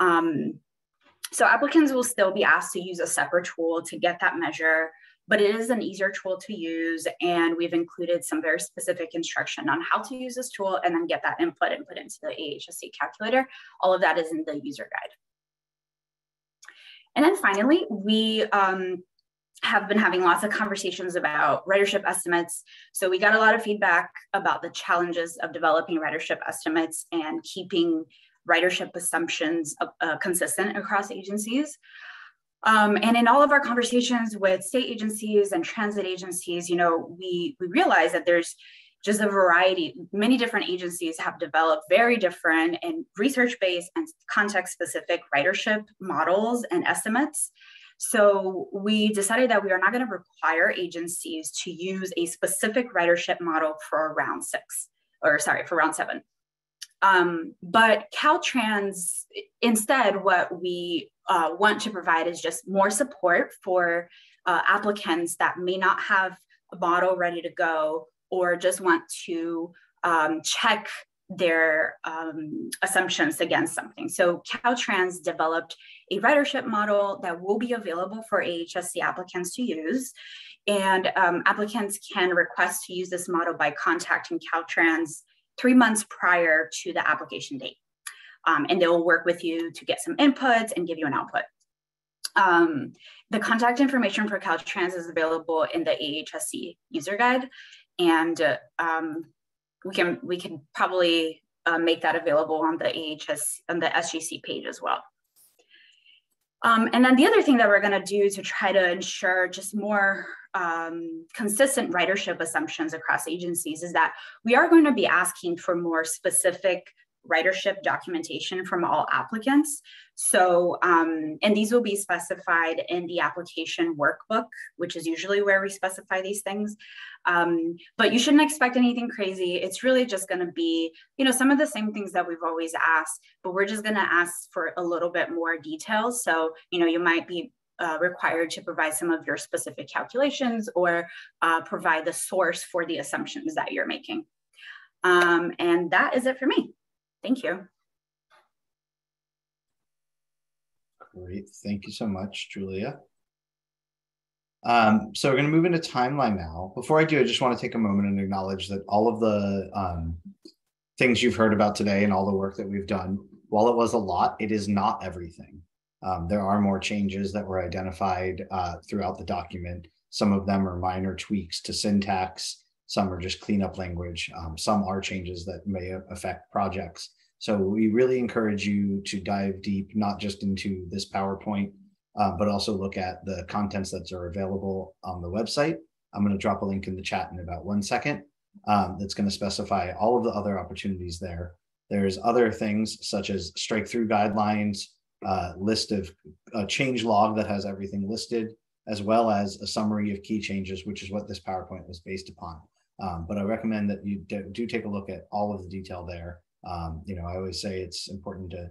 Speaker 6: So applicants will still be asked to use a separate tool to get that measure, but it is an easier tool to use, and we've included some very specific instruction on how to use this tool and then get that input and put into the AHSC calculator. All of that is in the user guide. And then finally, we have been having lots of conversations about ridership estimates. So we got a lot of feedback about the challenges of developing ridership estimates and keeping ridership assumptions consistent across agencies. And in all of our conversations with state agencies and transit agencies, we realize that there's just a variety. Many different agencies have developed very different and research-based and context-specific ridership models and estimates. So we decided that we are not going to require agencies to use a specific ridership model for round 7. But Caltrans, instead, what we want to provide is just more support for applicants that may not have a model ready to go or just want to check their assumptions against something. So Caltrans developed a ridership model that will be available for AHSC applicants to use. And applicants can request to use this model by contacting Caltrans 3 months prior to the application date. and they will work with you to get some inputs and give you an output. The contact information for Caltrans is available in the AHSC user guide, and we can probably make that available on the SGC page as well. And then the other thing that we're going to do to try to ensure just more consistent ridership assumptions across agencies is that we are going to be asking for more specific ridership documentation from all applicants. So, and these will be specified in the application workbook, which is usually where we specify these things. But you shouldn't expect anything crazy. It's really just going to be, you know, some of the same things that we've always asked, but we're just going to ask for a little bit more details. So, you know, you might be required to provide some of your specific calculations or provide the source for the assumptions that you're making. And that is it for me. Thank you.
Speaker 1: Great. Thank you so much, Julia. So we're going to move into timeline now. Before I do, I just want to take a moment and acknowledge that all of the things you've heard about today and all the work that we've done, while it was a lot, it is not everything. There are more changes that were identified throughout the document. Some of them are minor tweaks to syntax. Some are just cleanup language. Some are changes that may affect projects. So we really encourage you to dive deep, not just into this PowerPoint, but also look at the contents that are available on the website. I'm going to drop a link in the chat in about 1 second. That's going to specify all of the other opportunities there. There's other things such as strike through guidelines, list of change log that has everything listed, as well as a summary of key changes, which is what this PowerPoint was based upon. But I recommend that you do take a look at all of the detail there. You know, I always say it's important to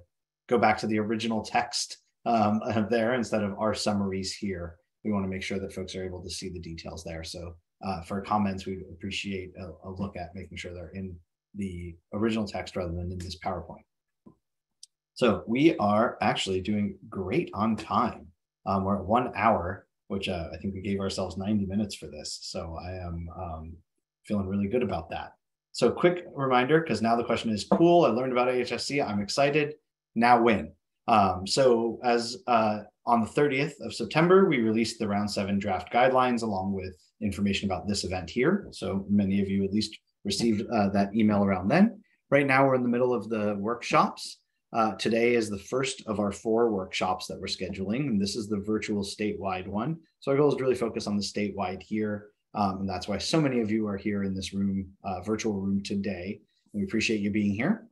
Speaker 1: go back to the original text there instead of our summaries here. We want to make sure that folks are able to see the details there. So for comments, we appreciate a look at making sure they're in the original text rather than in this PowerPoint. So we are actually doing great on time. We're at 1 hour, which I think we gave ourselves 90 minutes for this. So I am feeling really good about that. So quick reminder, because now the question is, cool, I learned about AHSC, I'm excited, now when? So as on the 30th of September, we released the round 7 draft guidelines along with information about this event here. So many of you at least received that email around then. Right now we're in the middle of the workshops. Today is the first of our 4 workshops that we're scheduling, and this is the virtual statewide one. So our goal is to really focus on the statewide here. And that's why so many of you are here in this room, virtual room today. We appreciate you being here.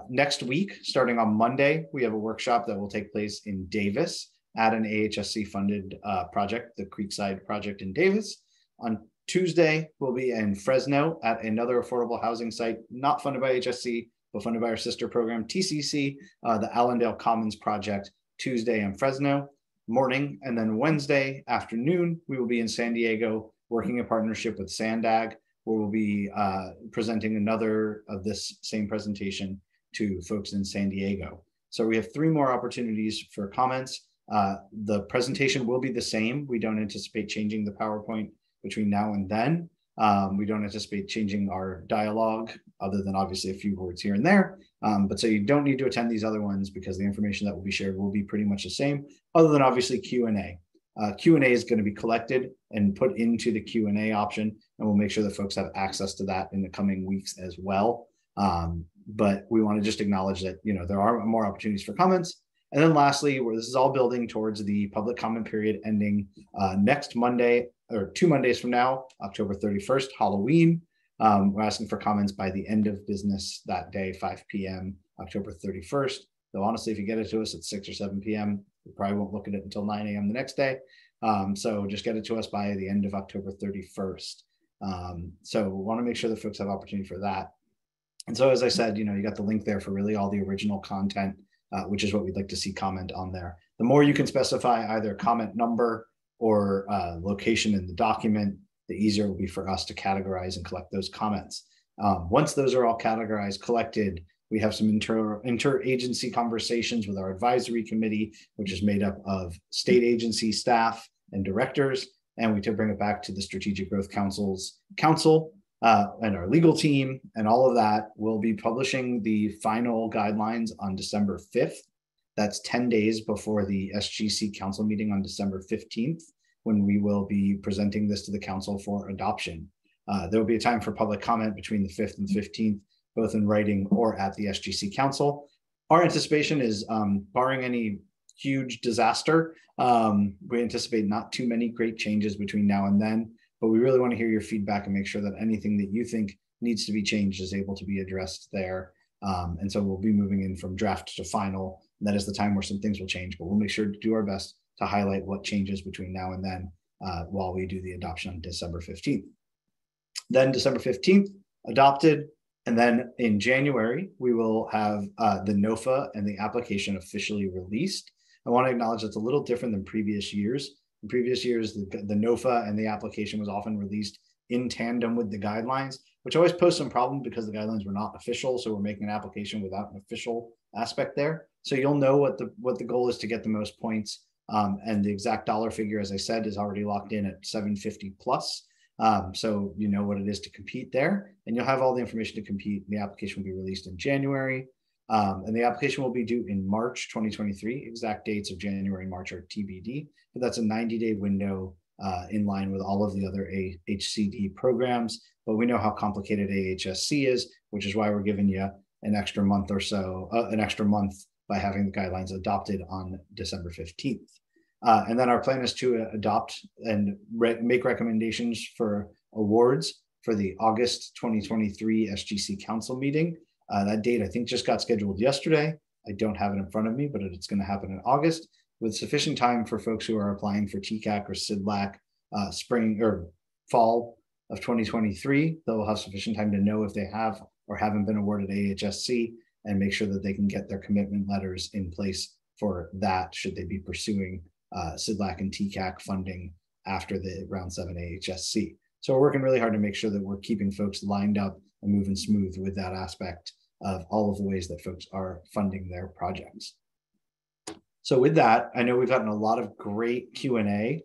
Speaker 1: Next week, starting on Monday, we have a workshop that will take place in Davis at an AHSC funded project, the Creekside project in Davis. On Tuesday, we'll be in Fresno at another affordable housing site, not funded by AHSC, but funded by our sister program, TCC, the Allendale Commons project, Tuesday in Fresno morning. And then Wednesday afternoon, we will be in San Diego, working in partnership with Sandag, where we'll be presenting another of this same presentation to folks in San Diego. So we have 3 more opportunities for comments. The presentation will be the same. We don't anticipate changing the PowerPoint between now and then. We don't anticipate changing our dialogue other than obviously a few words here and there. But so you don't need to attend these other ones because the information that will be shared will be pretty much the same, other than obviously Q&A. Q&A is going to be collected and put into the Q&A option, and we'll make sure that folks have access to that in the coming weeks as well. But we want to just acknowledge that, you know, there are more opportunities for comments. And then lastly, where this is all building towards the public comment period ending next Monday, or 2 Mondays from now, October 31st, Halloween. We're asking for comments by the end of business that day, 5 p.m., October 31st. Though honestly, if you get it to us at 6 or 7 p.m., we probably won't look at it until 9 a.m. the next day. So just get it to us by the end of October 31st. So we want to make sure that folks have opportunity for that. And so, as I said, you know, you got the link there for really all the original content, which is what we'd like to see comment on there. The more you can specify either comment number or location in the document, the easier it will be for us to categorize and collect those comments. Once those are all categorized, collected, we have some interagency conversations with our advisory committee, which is made up of state agency staff and directors. And we bring it back to the Strategic Growth Council and our legal team and all of that will be publishing the final guidelines on December 5th. That's 10 days before the SGC council meeting on December 15th, when we will be presenting this to the council for adoption. There will be a time for public comment between the 5th and 15th, both in writing or at the SGC council. Our anticipation is, barring any huge disaster, we anticipate not too many great changes between now and then, but we really want to hear your feedback and make sure that anything that you think needs to be changed is able to be addressed there. And so we'll be moving in from draft to final. And that is the time where some things will change, but we'll make sure to do our best to highlight what changes between now and then while we do the adoption on December 15th. Then December 15th, adopted. And then in January, we will have the NOFA and the application officially released. I want to acknowledge that's a little different than previous years. In previous years, the NOFA and the application was often released in tandem with the guidelines, which always posed some problem because the guidelines were not official. So we're making an application without an official aspect there. So you'll know what the goal is to get the most points. And the exact dollar figure, as I said, is already locked in at 750 plus. So you know what it is to compete there, and you'll have all the information to compete. The application will be released in January, and the application will be due in March 2023. Exact dates of January and March are TBD, but that's a 90-day window in line with all of the other AHCD programs. But we know how complicated AHSC is, which is why we're giving you an extra month or so, an extra month by having the guidelines adopted on December 15th. And then our plan is to adopt and make recommendations for awards for the August 2023 SGC Council meeting. That date, I think, just got scheduled yesterday. I don't have it in front of me, but it's going to happen in August with sufficient time for folks who are applying for TCAC or SIDLAC spring or fall of 2023. They'll have sufficient time to know if they have or haven't been awarded AHSC and make sure that they can get their commitment letters in place for that should they be pursuing SIDLAC and TCAC funding after the round 7 AHSC. So we're working really hard to make sure that we're keeping folks lined up and moving smooth with that aspect of all of the ways that folks are funding their projects. So with that, I know we've gotten a lot of great Q&A.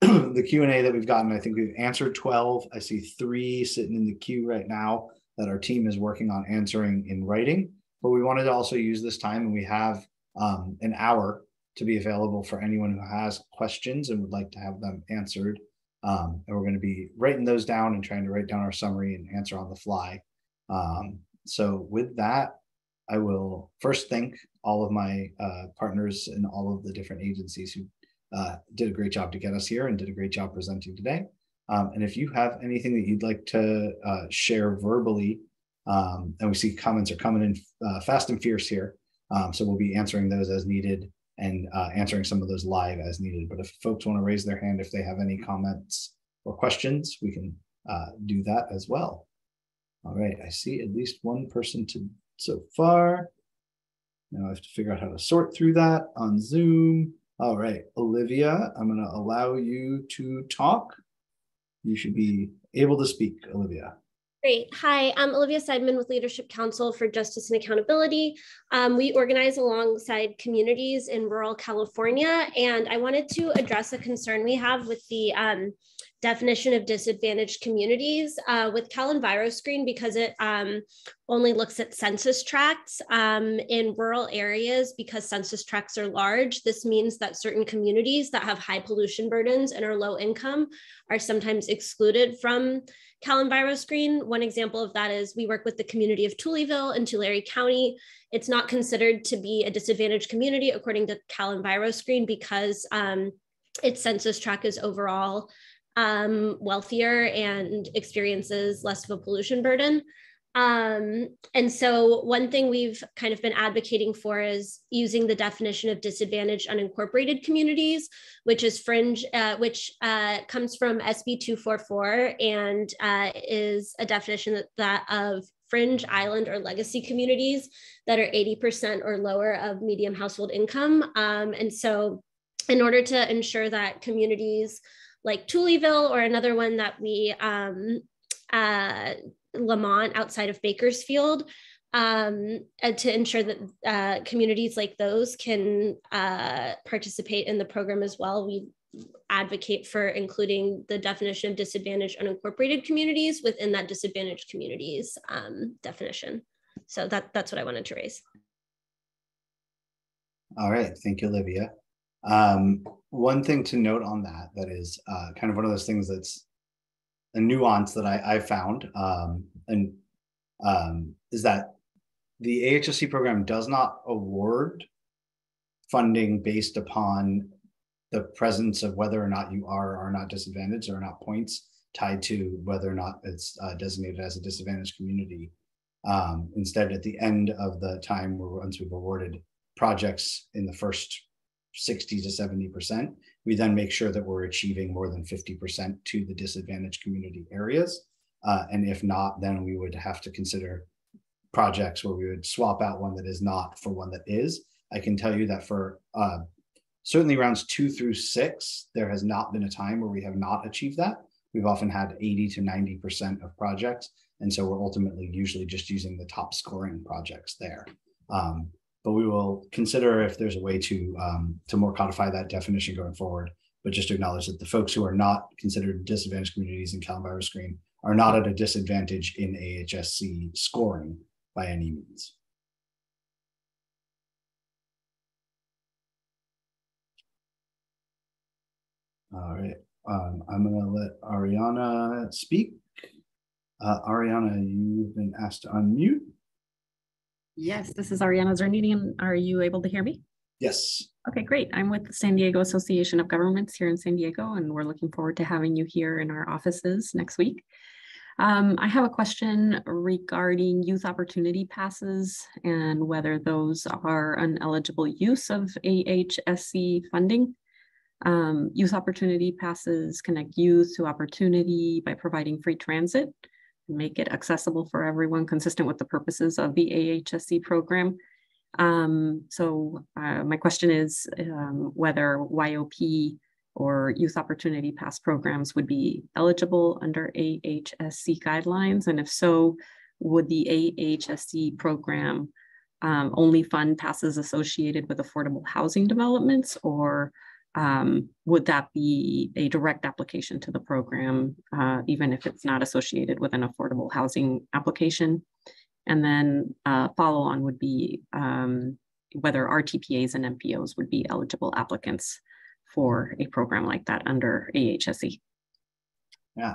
Speaker 1: The Q&A that we've gotten, I think we've answered 12. I see 3 sitting in the queue right now that our team is working on answering in writing, but we wanted to also use this time, and we have an hour to be available for anyone who has questions and would like to have them answered. And we're going to be writing those down and trying to write down our summary and answer on the fly. So with that, I will first thank all of my partners and all of the different agencies who did a great job to get us here and did a great job presenting today. And if you have anything that you'd like to share verbally, and we see comments are coming in fast and fierce here, so we'll be answering those as needed and answering some of those live as needed. But if folks want to raise their hand, if they have any comments or questions, we can do that as well. All right, I see at least one person so far. Now I have to figure out how to sort through that on Zoom. All right, Olivia, I'm going to allow you to talk. You should be able to speak, Olivia.
Speaker 7: Great. Hi, I'm Olivia Seidman with Leadership Council for Justice and Accountability. We organize alongside communities in rural California, and I wanted to address a concern we have with the definition of disadvantaged communities with CalEnviroscreen, because it only looks at census tracts in rural areas. Because census tracts are large, this means that certain communities that have high pollution burdens and are low income are sometimes excluded from CalEnviroscreen. One example of that is we work with the community of Tullyville in Tulare County. It's not considered to be a disadvantaged community according to CalEnviroscreen because its census tract is overall wealthier and experiences less of a pollution burden. And so one thing we've kind of been advocating for is using the definition of disadvantaged unincorporated communities, which is fringe, which comes from SB 244 and is a definition that of fringe, island, or legacy communities that are 80% or lower of median household income. And so in order to ensure that communities like Tullyville or another one that we Lamont outside of Bakersfield, to ensure that communities like those can participate in the program as well. We advocate for including the definition of disadvantaged unincorporated communities within that disadvantaged communities definition. So that's what I wanted to raise.
Speaker 1: All right, thank you, Olivia. One thing to note on that is kind of one of those things that's a nuance that I found, is that the AHSC program does not award funding based upon the presence of whether or not you are or not disadvantaged, or not points tied to whether or not it's designated as a disadvantaged community. Instead, at the end of the time, once we've awarded projects in the first 60 to 70%, we then make sure that we're achieving more than 50% to the disadvantaged community areas. And if not, then we would have to consider projects where we would swap out one that is not for one that is. I can tell you that for certainly rounds 2 through 6, there has not been a time where we have not achieved that. We've often had 80 to 90% of projects. And so we're ultimately usually just using the top scoring projects there. But we will consider if there's a way to more codify that definition going forward, but just to acknowledge that the folks who are not considered disadvantaged communities in Cal Screen are not at a disadvantage in AHSC scoring by any means. All right, I'm gonna let Ariana speak. Ariana, you've been asked to unmute.
Speaker 8: Yes, this is Ariana Zernini. Are you able to hear me?
Speaker 1: Yes.
Speaker 8: Okay, great. I'm with the San Diego Association of Governments here in San Diego, and we're looking forward to having you here in our offices next week. I have a question regarding youth opportunity passes and whether those are an eligible use of AHSC funding. Youth opportunity passes connect youth to opportunity by providing free transit, make it accessible for everyone, consistent with the purposes of the AHSC program. My question is whether YOP or youth opportunity pass programs would be eligible under AHSC guidelines, and if so, would the AHSC program only fund passes associated with affordable housing developments, or would that be a direct application to the program, even if it's not associated with an affordable housing application? And then follow on would be whether RTPAs and MPOs would be eligible applicants for a program like that under AHSC.
Speaker 1: Yeah.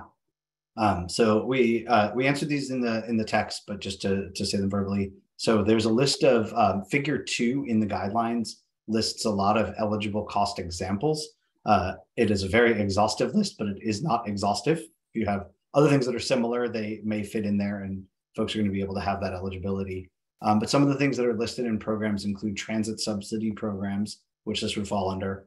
Speaker 1: So we answered these in the text, but just to say them verbally. So there's a list of figure 2 in the guidelines lists a lot of eligible cost examples. It is a very exhaustive list, but it is not exhaustive. If you have other things that are similar, they may fit in there and folks are going to be able to have that eligibility. But some of the things that are listed in programs include transit subsidy programs, which this would fall under,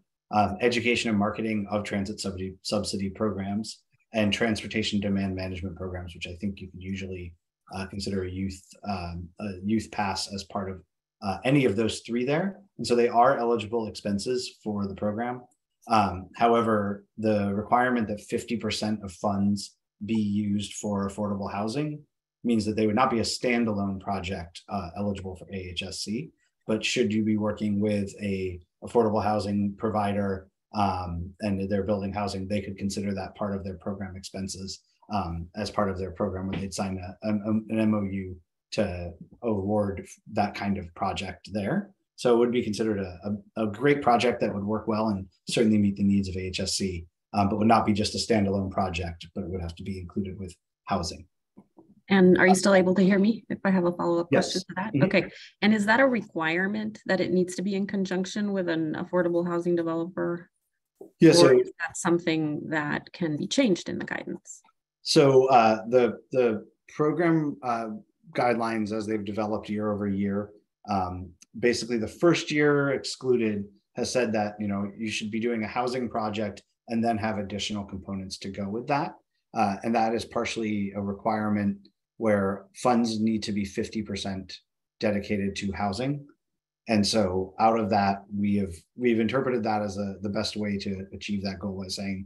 Speaker 1: education and marketing of transit subsidy programs, and transportation demand management programs, which I think you could usually consider a youth pass as part of any of those 3 there. And so they are eligible expenses for the program. However, the requirement that 50% of funds be used for affordable housing means that they would not be a standalone project eligible for AHSC, but should you be working with a affordable housing provider and they're building housing, they could consider that part of their program expenses as part of their program when they'd sign an MOU to award that kind of project there. So it would be considered a great project that would work well and certainly meet the needs of AHSC, but would not be just a standalone project, but it would have to be included with housing.
Speaker 8: And are you still able to hear me if I have a follow-up
Speaker 1: Yes.
Speaker 8: question to that?
Speaker 1: Mm-hmm.
Speaker 8: Okay. And is that a requirement that it needs to be in conjunction with an affordable housing developer?
Speaker 1: Yes.
Speaker 8: Or is that something that can be changed in the guidance?
Speaker 1: So the program guidelines as they've developed year over year, basically the first year excluded has said that, you know, you should be doing a housing project and then have additional components to go with that. And that is partially a requirement where funds need to be 50% dedicated to housing. And so out of that, we've interpreted that as the best way to achieve that goal by saying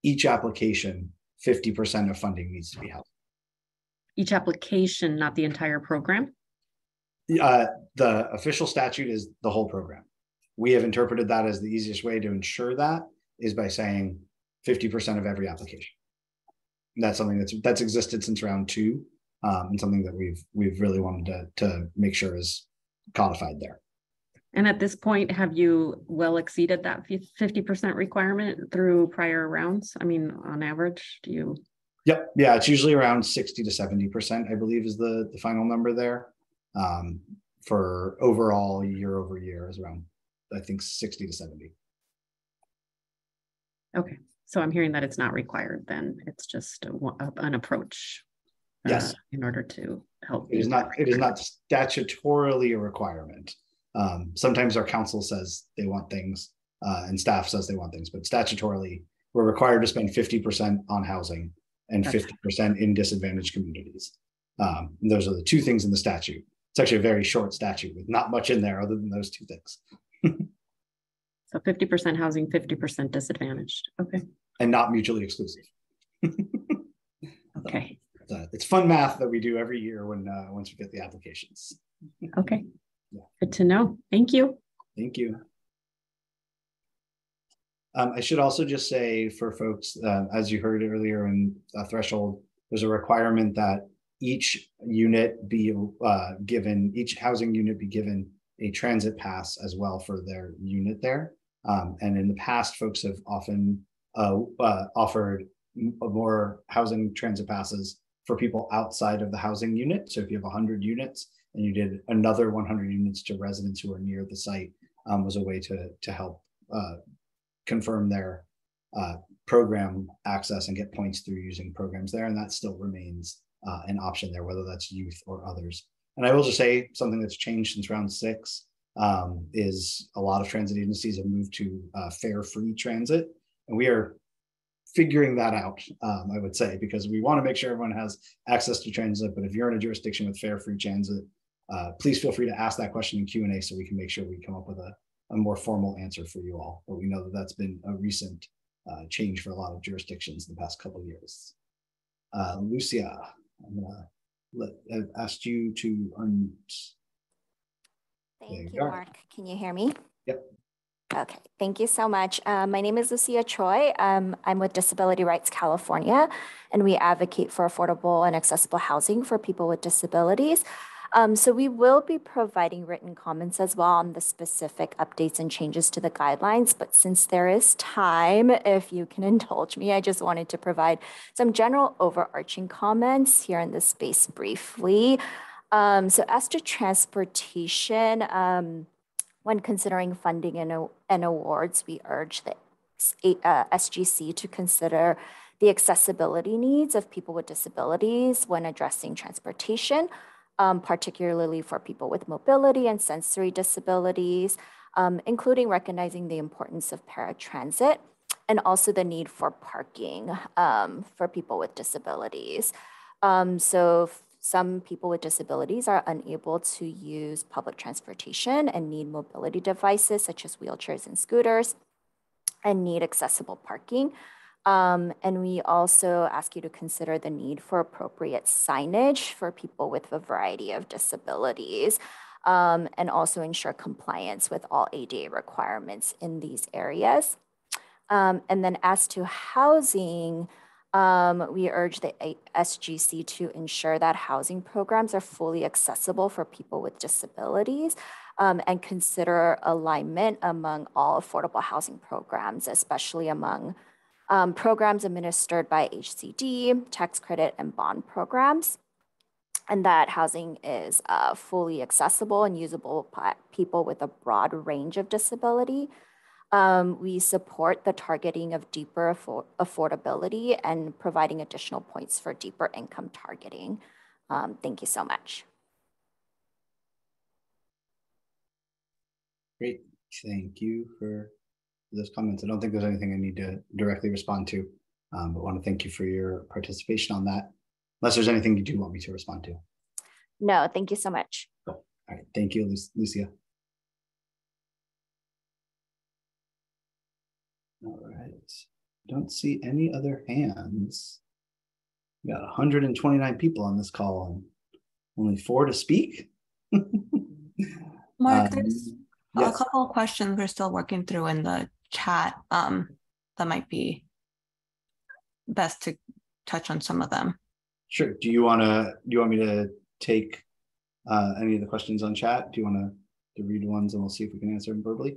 Speaker 1: each application, 50% of funding needs to be housing.
Speaker 8: Each application, not the entire program?
Speaker 1: The official statute is the whole program. We have interpreted that as the easiest way to ensure that is by saying 50% of every application. That's something that's existed since round 2, and something that we've really wanted to make sure is codified there.
Speaker 8: And at this point, have you well exceeded that 50% requirement through prior rounds? I mean, on average, do you?
Speaker 1: Yep. Yeah, it's usually around 60 to 70%, I believe, is the final number there. For overall year over year is around, I think, 60 to 70.
Speaker 8: Okay. So I'm hearing that it's not required then. It's just an approach.
Speaker 1: Yes.
Speaker 8: In order to help.
Speaker 1: It is not statutorily a requirement. Sometimes our council says they want things, and staff says they want things, but statutorily we're required to spend 50% on housing and 50% in disadvantaged communities. And those are the 2 things in the statute. It's actually a very short statute with not much in there other than those 2 things.
Speaker 8: So 50% housing, 50% disadvantaged. Okay.
Speaker 1: And not mutually exclusive.
Speaker 8: Okay.
Speaker 1: It's fun math that we do every year when once we get the applications.
Speaker 8: Okay.
Speaker 1: Yeah.
Speaker 8: Good to know. Thank you.
Speaker 1: Thank you. I should also just say for folks, as you heard earlier in threshold, there's a requirement that each unit be given, each housing unit be given a transit pass as well for their unit there. And in the past, folks have often offered more housing transit passes for people outside of the housing unit. So if you have 100 units and you did another 100 units to residents who are near the site, was a way to help confirm their program access and get points through using programs there. And that still remains an option there, whether that's youth or others. And I will just say something that's changed since round 6 is a lot of transit agencies have moved to fare-free transit. And we are figuring that out, I would say, because we want to make sure everyone has access to transit. But if you're in a jurisdiction with fare-free transit, please feel free to ask that question in Q&A so we can make sure we come up with a more formal answer for you all. But we know that that's been a recent change for a lot of jurisdictions in the past couple of years. Lucia, I'm gonna ask you to unmute.
Speaker 9: Thank you, Mark. Can you hear me?
Speaker 1: Yep.
Speaker 9: Okay, thank you so much. My name is Lucia Choi. I'm with Disability Rights California, and we advocate for affordable and accessible housing for people with disabilities. So we will be providing written comments as well on the specific updates and changes to the guidelines. But since there is time, if you can indulge me, I just wanted to provide some general overarching comments here in this space briefly. So as to transportation, when considering funding and awards, we urge the SGC to consider the accessibility needs of people with disabilities when addressing transportation, particularly for people with mobility and sensory disabilities, including recognizing the importance of paratransit and also the need for parking for people with disabilities. So some people with disabilities are unable to use public transportation and need mobility devices such as wheelchairs and scooters and need accessible parking. And we also ask you to consider the need for appropriate signage for people with a variety of disabilities, and also ensure compliance with all ADA requirements in these areas. And then as to housing, we urge the SGC to ensure that housing programs are fully accessible for people with disabilities, and consider alignment among all affordable housing programs, especially among programs administered by HCD, tax credit, and bond programs, and that housing is fully accessible and usable by people with a broad range of disability. We support the targeting of deeper affordability and providing additional points for deeper income targeting. Thank you so much.
Speaker 1: Great, thank you for those comments. I don't think there's anything I need to directly respond to, but want to thank you for your participation on that. Unless there's anything you do want me to respond to.
Speaker 9: No, thank you so much.
Speaker 1: Cool. All right, thank you, Lucia. All right, don't see any other hands. We got 129 people on this call and only 4 to speak.
Speaker 4: Mark, there's
Speaker 1: yes.
Speaker 4: a couple of questions we're still working through in the chat. that might be best to touch on some of them.
Speaker 1: Sure. Do you want me to take any of the questions on chat? Do you want to read ones and we'll see if we can answer them verbally?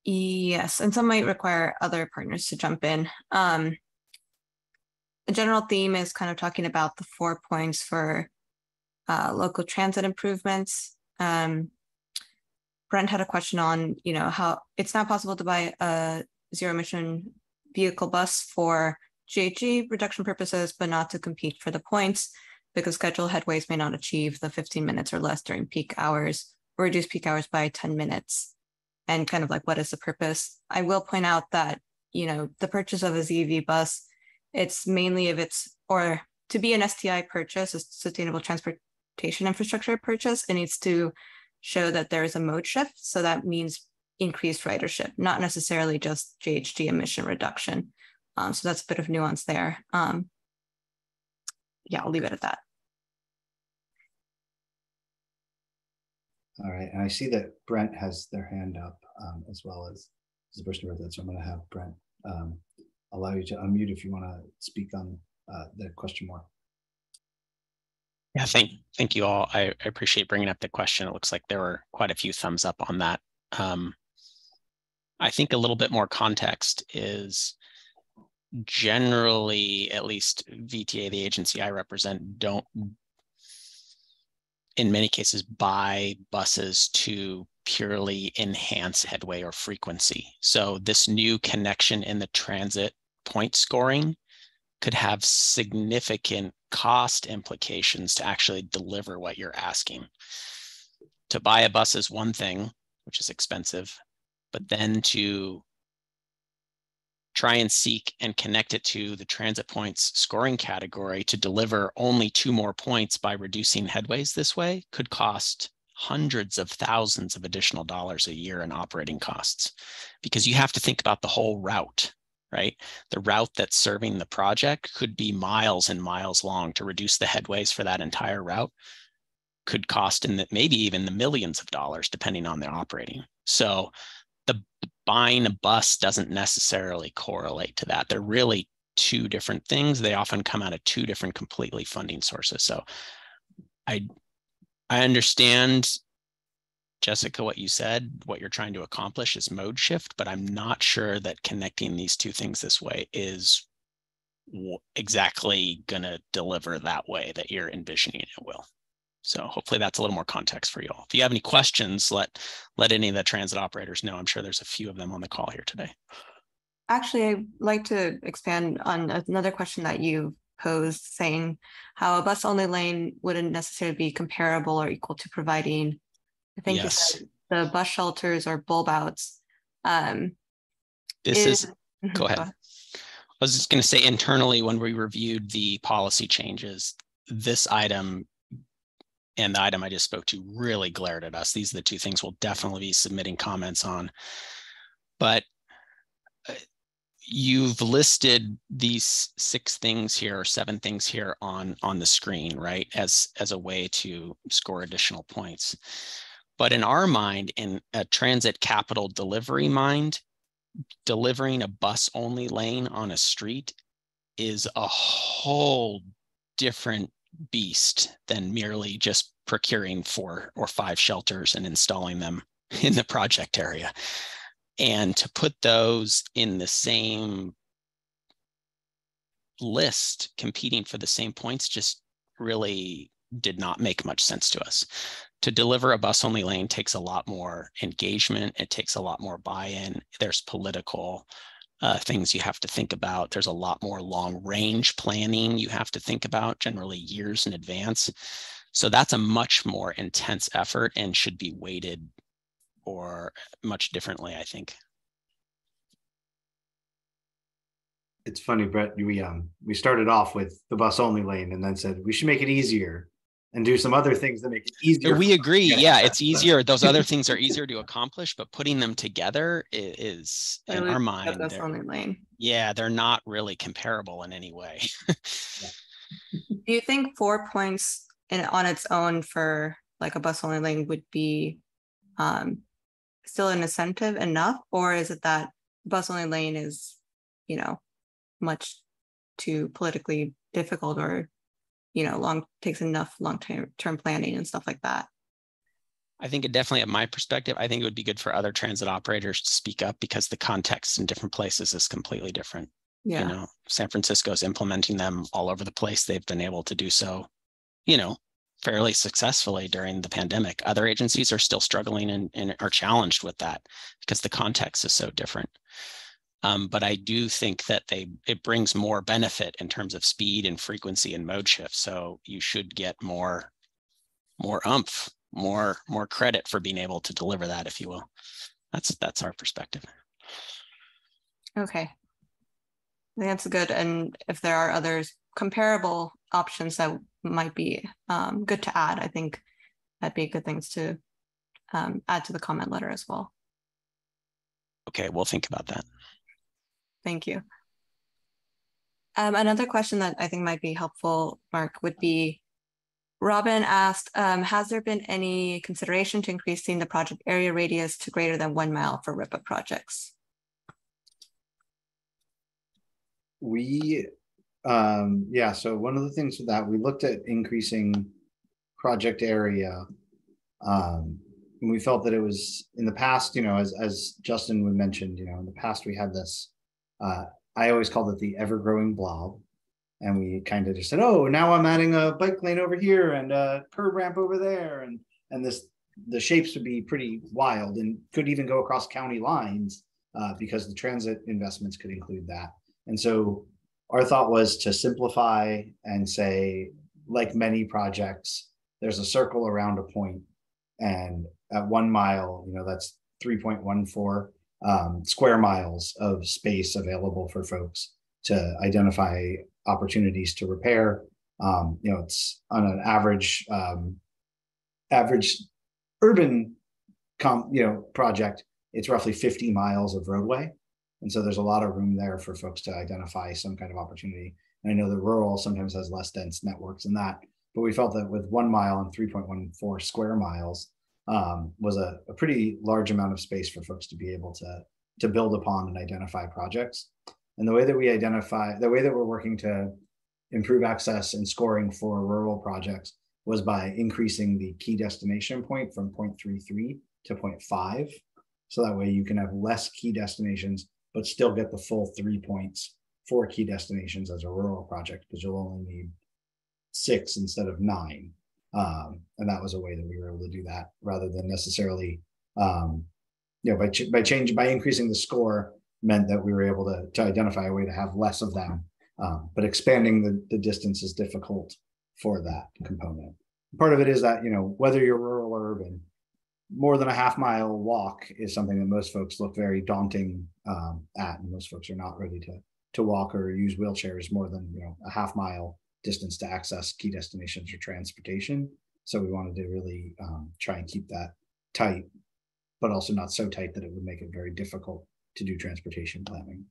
Speaker 4: Yes, and some might require other partners to jump in. The general theme is kind of talking about the 4 points for local transit improvements. Brent had a question on, how it's not possible to buy a zero emission vehicle bus for GHG reduction purposes, but not to compete for the points because scheduled headways may not achieve the 15 minutes or less during peak hours or reduce peak hours by 10 minutes. And kind of like, what is the purpose? I will point out that, the purchase of a ZEV bus, it's mainly or to be an STI purchase, a sustainable transportation infrastructure purchase, it needs to show that there is a mode shift. So that means increased ridership, not necessarily just GHG emission reduction. So that's a bit of nuance there. Yeah, I'll leave it at that.
Speaker 1: All right, and I see that Brent has their hand up as well as the person who wrote that. So I'm going to have Brent allow you to unmute if you want to speak on the question more.
Speaker 10: Yeah, thank you all. I appreciate bringing up the question. It looks like there were quite a few thumbs up on that. I think a little bit more context is generally, at least VTA, the agency I represent, don't in many cases buy buses to purely enhance headway or frequency. So this new connection in the transit point scoring could have significant cost implications to actually deliver what you're asking. To buy a bus is one thing, which is expensive, but then to try and seek and connect it to the transit points scoring category to deliver only 2 more points by reducing headways this way could cost hundreds of thousands of additional dollars a year in operating costs, because you have to think about the whole route, right? The route that's serving the project could be miles and miles long. To reduce the headways for that entire route could cost maybe even the millions of dollars, depending on their operating. So the buying a bus doesn't necessarily correlate to that. They're really 2 different things. They often come out of 2 different completely funding sources. So I understand, Jessica, what you said. What you're trying to accomplish is mode shift, but I'm not sure that connecting these 2 things this way is exactly going to deliver that way that you're envisioning it will. So hopefully that's a little more context for you all. If you have any questions, let any of the transit operators know. I'm sure there's a few of them on the call here today.
Speaker 4: Actually, I'd like to expand on another question that you posed, saying how a bus-only lane wouldn't necessarily be comparable or equal to providing, I think you said, the bus shelters or bulb outs.
Speaker 10: Go ahead. I was just going to say, internally, when we reviewed the policy changes, this item and the item I just spoke to really glared at us. These are the 2 things we'll definitely be submitting comments on. But you've listed these 6 things here, or 7 things here on the screen, right? As a way to score additional points. But in our mind, in a transit capital delivery mind, delivering a bus only lane on a street is a whole different beast than merely just procuring 4 or 5 shelters and installing them in the project area. And to put those in the same list, competing for the same points, just really did not make much sense to us. To deliver a bus only lane takes a lot more engagement. It takes a lot more buy-in. There's political things you have to think about. There's a lot more long range planning you have to think about, generally years in advance. So that's a much more intense effort and should be weighted or much differently, I think.
Speaker 1: It's funny, Brett, we started off with the bus only lane and then said we should make it easier and do some other things that make it easier.
Speaker 10: We agree. Yeah, it's easier. Those other things are easier to accomplish, but putting them together is in our mind.
Speaker 4: Bus only lane.
Speaker 10: Yeah, they're not really comparable in any way.
Speaker 4: Do you think 4 points on its own for like a bus only lane would be still an incentive enough, or is it that bus only lane is, you know, much too politically difficult, or, you know, takes enough long-term planning and stuff like that.
Speaker 10: I think it definitely, at my perspective, I think it would be good for other transit operators to speak up, because the context in different places is completely different.
Speaker 4: Yeah.
Speaker 10: You know, San Francisco's implementing them all over the place. They've been able to do so, you know, fairly successfully during the pandemic. Other agencies are still struggling and are challenged with that because the context is so different. But I do think that it brings more benefit in terms of speed and frequency and mode shift. So you should get more oomph, more credit for being able to deliver that, if you will. That's our perspective.
Speaker 4: Okay. I think that's good. And if there are others comparable options that might be good to add, I think that'd be good things to add to the comment letter as well.
Speaker 10: Okay, we'll think about that.
Speaker 4: Thank you. Another question that I think might be helpful, Mark, would be, Robin asked, has there been any consideration to increasing the project area radius to greater than 1 mile for RIPA projects?
Speaker 1: Yeah, so one of the things with that, we looked at increasing project area. And we felt that it was, in the past, you know, as Justin would mentioned, you know, in the past we had this, I always called it the ever-growing blob. And we kind of just said, oh, now I'm adding a bike lane over here and a curb ramp over there. And the shapes would be pretty wild and could even go across county lines because the transit investments could include that. And so our thought was to simplify and say, like many projects, there's a circle around a point, and at 1 mile, you know, that's 3.14 square miles of space available for folks to identify opportunities to repair. You know, it's on an average urban project, it's roughly 50 miles of roadway. And so there's a lot of room there for folks to identify some kind of opportunity. And I know that rural sometimes has less dense networks than that, but we felt that with 1 mile and 3.14 square miles was a pretty large amount of space for folks to be able to build upon and identify projects. And the way that we're working to improve access and scoring for rural projects was by increasing the key destination point from 0.33 to 0.5. So that way you can have less key destinations, but still get the full 3 points for key destinations as a rural project, because you'll only need 6 instead of 9. And that was a way that we were able to do that, rather than necessarily, by increasing the score meant that we were able to identify a way to have less of them. But expanding the distance is difficult for that component. Part of it is that, you know, whether you're rural or urban, more than a half-mile walk is something that most folks look very daunting at, and most folks are not ready to walk or use wheelchairs more than, you know, a half-mile distance to access key destinations or transportation. So we wanted to really try and keep that tight, but also not so tight that it would make it very difficult to do transportation planning.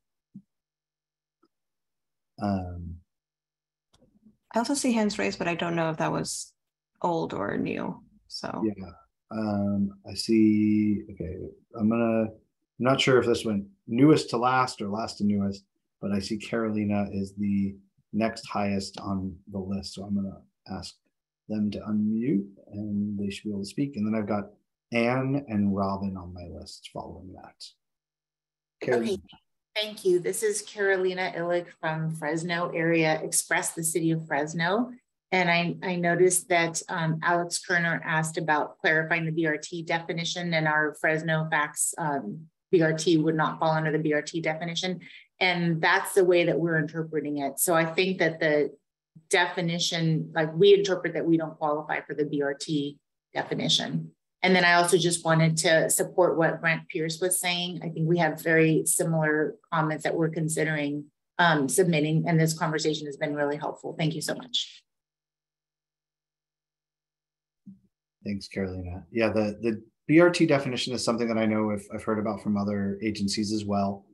Speaker 4: I also see hands raised, but I don't know if that was old or new. So
Speaker 1: yeah, I see. Okay, I'm not sure if this went newest to last or last to newest, but I see Carolina is the next highest on the list. So I'm gonna ask them to unmute and they should be able to speak. And then I've got Anne and Robin on my list following that. Carolina.
Speaker 11: Okay, thank you. This is Carolina Illig from Fresno Area Express, the city of Fresno. And I noticed that Alex Kerner asked about clarifying the BRT definition, and our Fresno Facts BRT would not fall under the BRT definition. And that's the way that we're interpreting it. So I think that the definition, like we interpret that we don't qualify for the BRT definition. And then I also just wanted to support what Brent Pierce was saying. I think we have very similar comments that we're considering submitting, and this conversation has been really helpful. Thank you so much.
Speaker 1: Thanks, Carolina. Yeah, the BRT definition is something that I know I've heard about from other agencies as well.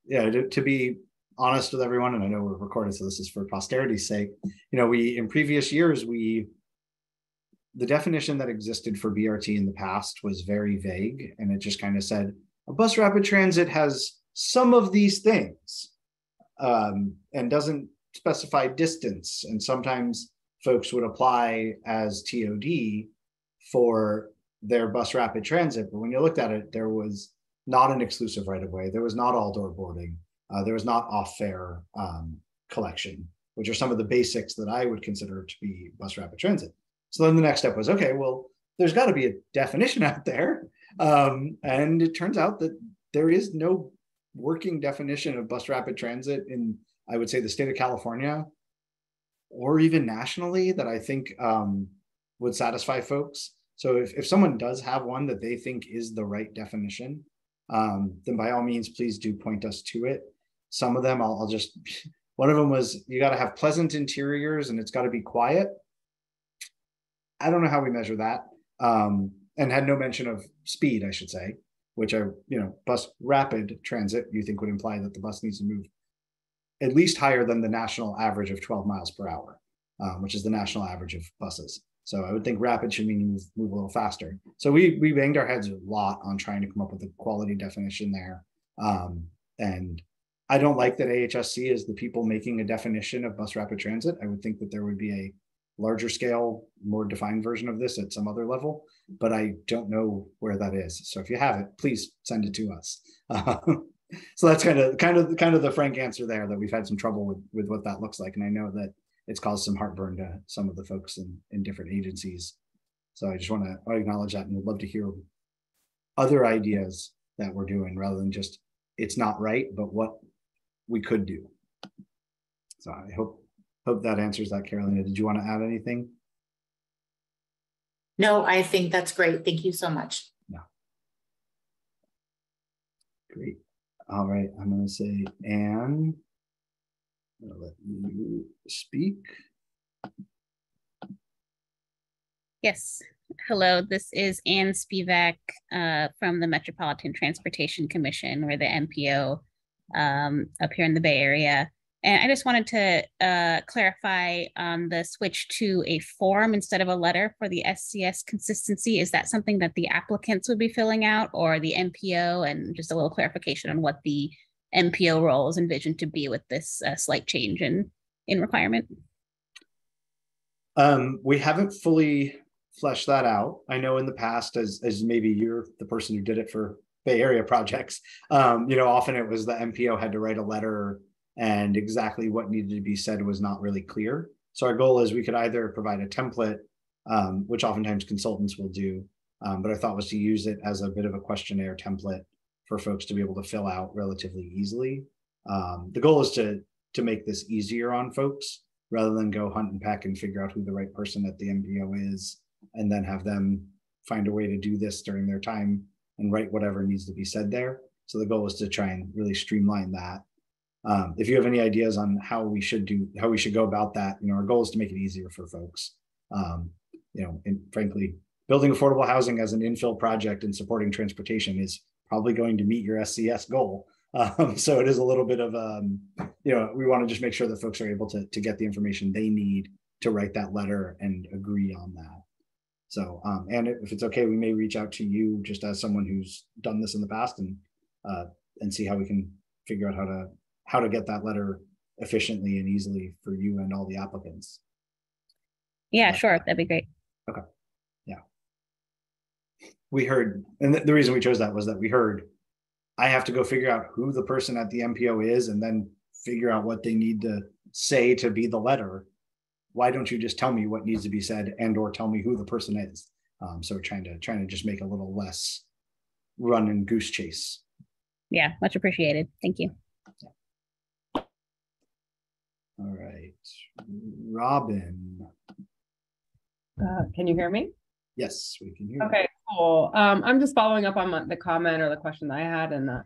Speaker 1: Yeah, to be honest with everyone, and I know we're recorded, so this is for posterity's sake, you know, in previous years, the definition that existed for BRT in the past was very vague, and it just kind of said a bus rapid transit has some of these things and doesn't specify distance. And sometimes folks would apply as TOD for their bus rapid transit. But when you looked at it, there was not an exclusive right of way. There was not all door boarding. There was not off fare collection, which are some of the basics that I would consider to be bus rapid transit. So then the next step was, okay, well, there's got to be a definition out there. And it turns out that there is no working definition of bus rapid transit in, I would say, the state of California, or even nationally, that I think would satisfy folks. So if someone does have one that they think is the right definition, then by all means, please do point us to it. Some of them, I'll just, one of them was, you got to have pleasant interiors and it's got to be quiet. I don't know how we measure that. And had no mention of speed, I should say, which are, bus rapid transit, you think would imply that the bus needs to move at least higher than the national average of 12 miles per hour, which is the national average of buses. So I would think rapid should mean you move a little faster. So we banged our heads a lot on trying to come up with a quality definition there. And I don't like that AHSC is the people making a definition of bus rapid transit. I would think that there would be a larger scale, more defined version of this at some other level, but I don't know where that is. So if you have it, please send it to us. So that's kind of the frank answer there, that we've had some trouble with what that looks like. And I know that it's caused some heartburn to some of the folks in different agencies. So I just want to acknowledge that, and would love to hear other ideas that we're doing, rather than just, it's not right, but what we could do. So I hope that answers that. Carolina, did you want to add anything?
Speaker 11: No, I think that's great. Thank you so much.
Speaker 1: Yeah. Great. All right, I'm going to say, Anne, I'm going to let you speak.
Speaker 12: Yes. Hello, this is Anne Spivak from the Metropolitan Transportation Commission. We're the MPO up here in the Bay Area. And I just wanted to clarify on the switch to a form instead of a letter for the SCS consistency. Is that something that the applicants would be filling out, or the MPO? And just a little clarification on what the MPO role is envisioned to be with this slight change in requirement.
Speaker 1: We haven't fully fleshed that out. I know in the past, as maybe you're the person who did it for Bay Area projects, often it was the MPO had to write a letter, and exactly what needed to be said was not really clear. So our goal is we could either provide a template, which oftentimes consultants will do, but our thought was to use it as a bit of a questionnaire template for folks to be able to fill out relatively easily. The goal is to make this easier on folks, rather than go hunt and peck and figure out who the right person at the MPO is, and then have them find a way to do this during their time and write whatever needs to be said there. So the goal is to try and really streamline that. If you have any ideas on how we should go about that, our goal is to make it easier for folks. And frankly, building affordable housing as an infill project and supporting transportation is probably going to meet your SCS goal. So it is a little bit of, we want to just make sure that folks are able to get the information they need to write that letter and agree on that. So, and if it's okay, we may reach out to you just as someone who's done this in the past, and see how we can figure out how to get that letter efficiently and easily for you and all the applicants.
Speaker 12: Yeah, sure. That'd be great.
Speaker 1: Okay. Yeah. We heard, and the reason we chose that was that we heard, I have to go figure out who the person at the MPO is and then figure out what they need to say to be the letter. Why don't you just tell me what needs to be said, and or tell me who the person is? So we're trying to just make a little less run and goose chase.
Speaker 12: Yeah, much appreciated. Thank you.
Speaker 1: All right, Robin.
Speaker 13: Can you hear me?
Speaker 1: Yes, we can hear.
Speaker 13: Okay, cool. I'm just following up on the comment or the question that I had in the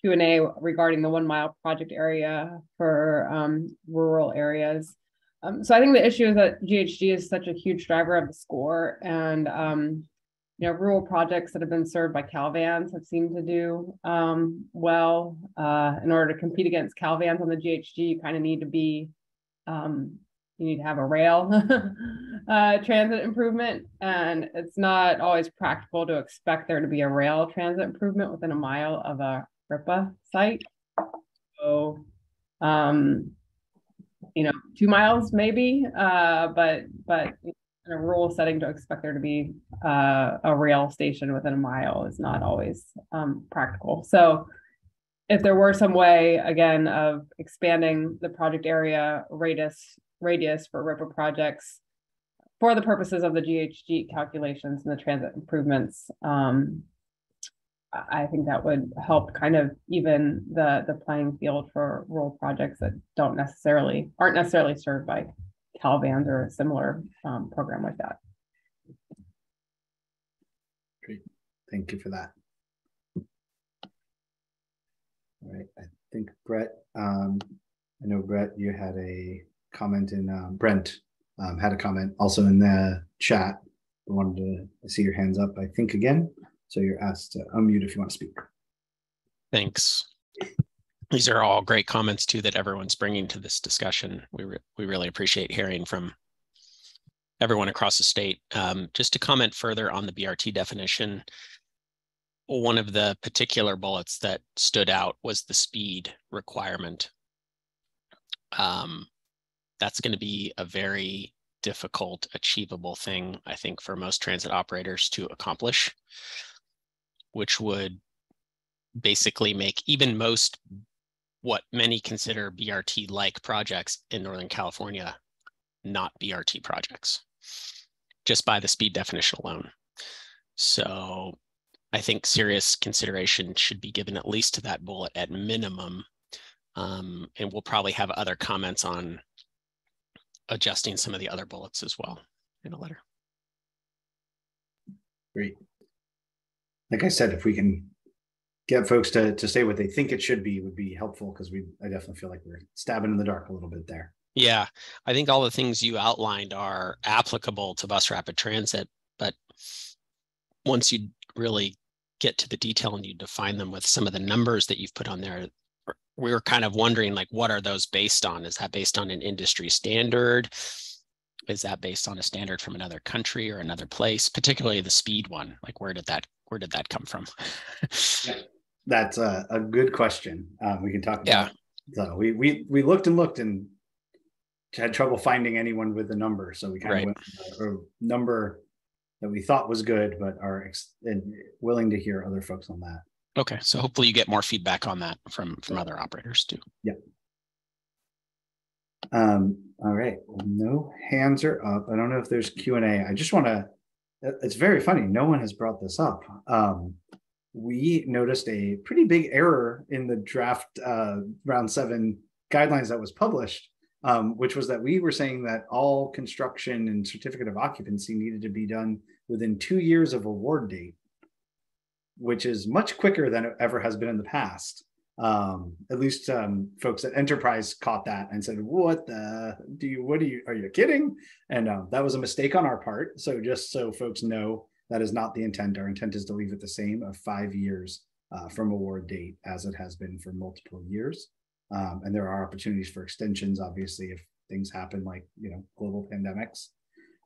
Speaker 13: Q&A regarding the 1 mile project area for rural areas. So I think the issue is that GHG is such a huge driver of the score, and rural projects that have been served by CalVans have seemed to do well. In order to compete against CalVans on the GHG, you kind of need to be you need to have a rail transit improvement, and it's not always practical to expect there to be a rail transit improvement within a mile of a RIPA site. So, 2 miles maybe, but in a rural setting, to expect there to be a rail station within a mile is not always practical. So if there were some way, again, of expanding the project area radius for RIPA projects for the purposes of the GHG calculations and the transit improvements, I think that would help kind of even the playing field for rural projects that aren't necessarily served by CalVans or a similar program like that.
Speaker 1: Great, thank you for that. All right, I think Brett, I know Brett, you had a comment in, Brent had a comment also in the chat. I wanted to see your hands up, I think, again. So you're asked to unmute if you want to speak.
Speaker 10: Thanks. These are all great comments too that everyone's bringing to this discussion. We really appreciate hearing from everyone across the state. Just to comment further on the BRT definition, one of the particular bullets that stood out was the speed requirement. That's going to be a very difficult, achievable thing, I think, for most transit operators to accomplish, which would basically make even most what many consider BRT-like projects in Northern California not BRT projects, just by the speed definition alone. So I think serious consideration should be given at least to that bullet at minimum. And we'll probably have other comments on adjusting some of the other bullets as well in a letter.
Speaker 1: Great. Like I said, if we can get folks to say what they think it should be, would be helpful, because I definitely feel like we're stabbing in the dark a little bit there.
Speaker 10: Yeah, I think all the things you outlined are applicable to bus rapid transit, but once you really get to the detail and you define them with some of the numbers that you've put on there, we were kind of wondering, like, what are those based on? Is that based on an industry standard? Is that based on a standard from another country or another place? Particularly the speed one, like where did that come from?
Speaker 1: Yeah, that's a good question. We can talk about.
Speaker 10: Yeah.
Speaker 1: So we looked and looked and had trouble finding anyone with a number. So we kind of went with a number that we thought was good, but are willing to hear other folks on that.
Speaker 10: Okay, so hopefully you get more feedback on that from other operators too.
Speaker 1: Yeah. All right, well, no hands are up. I don't know if there's Q&A. I just want to, it's very funny, no one has brought this up. We noticed a pretty big error in the draft round 7 guidelines that was published, which was that we were saying that all construction and certificate of occupancy needed to be done within 2 years of award date, which is much quicker than it ever has been in the past. At least folks at Enterprise caught that and said, are you kidding? And that was a mistake on our part. So just so folks know, that is not the intent. Our intent is to leave it the same of 5 years from award date, as it has been for multiple years. And there are opportunities for extensions, obviously, if things happen like, global pandemics.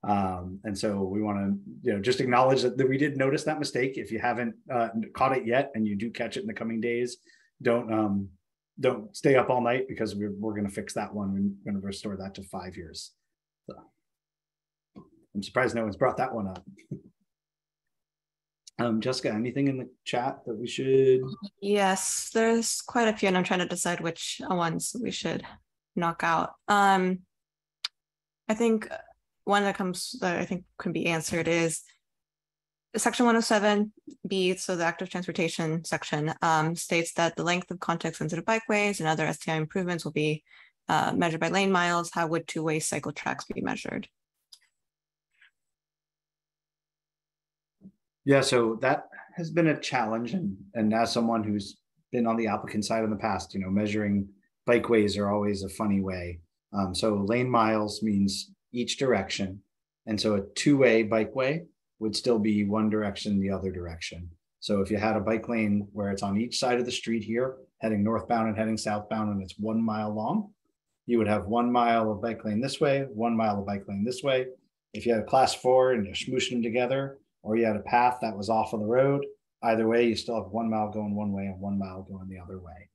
Speaker 1: And so we want to, just acknowledge that we did notice that mistake. If you haven't caught it yet, and you do catch it in the coming days, don't stay up all night, because we're going to fix that one. We're going to restore that to 5 years. So I'm surprised no one's brought that one up. Jessica, anything in the chat that we should?
Speaker 4: Yes, there's quite a few, and I'm trying to decide which ones we should knock out. I think one that I think can be answered is Section 107B, so the active transportation section, states that the length of context-sensitive bikeways and other STI improvements will be measured by lane miles. How would two-way cycle tracks be measured?
Speaker 1: Yeah, so that has been a challenge, and as someone who's been on the applicant side in the past, measuring bikeways are always a funny way. So lane miles means each direction, and so a two-way bikeway would still be one direction, the other direction. So if you had a bike lane where it's on each side of the street here, heading northbound and heading southbound, and it's 1 mile long, you would have 1 mile of bike lane this way, 1 mile of bike lane this way. If you had a class 4 and you're smooshing them together, or you had a path that was off of the road, either way, you still have 1 mile going one way and 1 mile going the other way.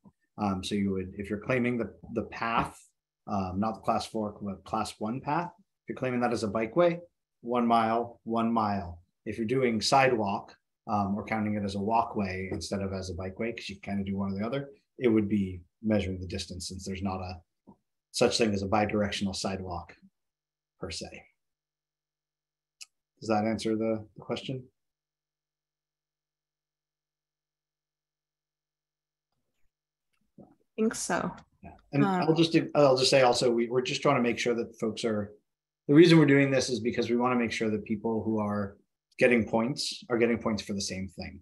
Speaker 1: So you would, if you're claiming the path, not the class 4, but class 1 path, if you're claiming that as a bikeway, 1 mile, 1 mile. If you're doing sidewalk, or counting it as a walkway instead of as a bikeway, because you kind of do one or the other, it would be measuring the distance, since there's not a such thing as a bidirectional sidewalk per se. Does that answer the question?
Speaker 4: I think so.
Speaker 1: Yeah. And I'll just say also, we're just trying to make sure that folks are, the reason we're doing this is because we want to make sure that people who are getting points for the same thing.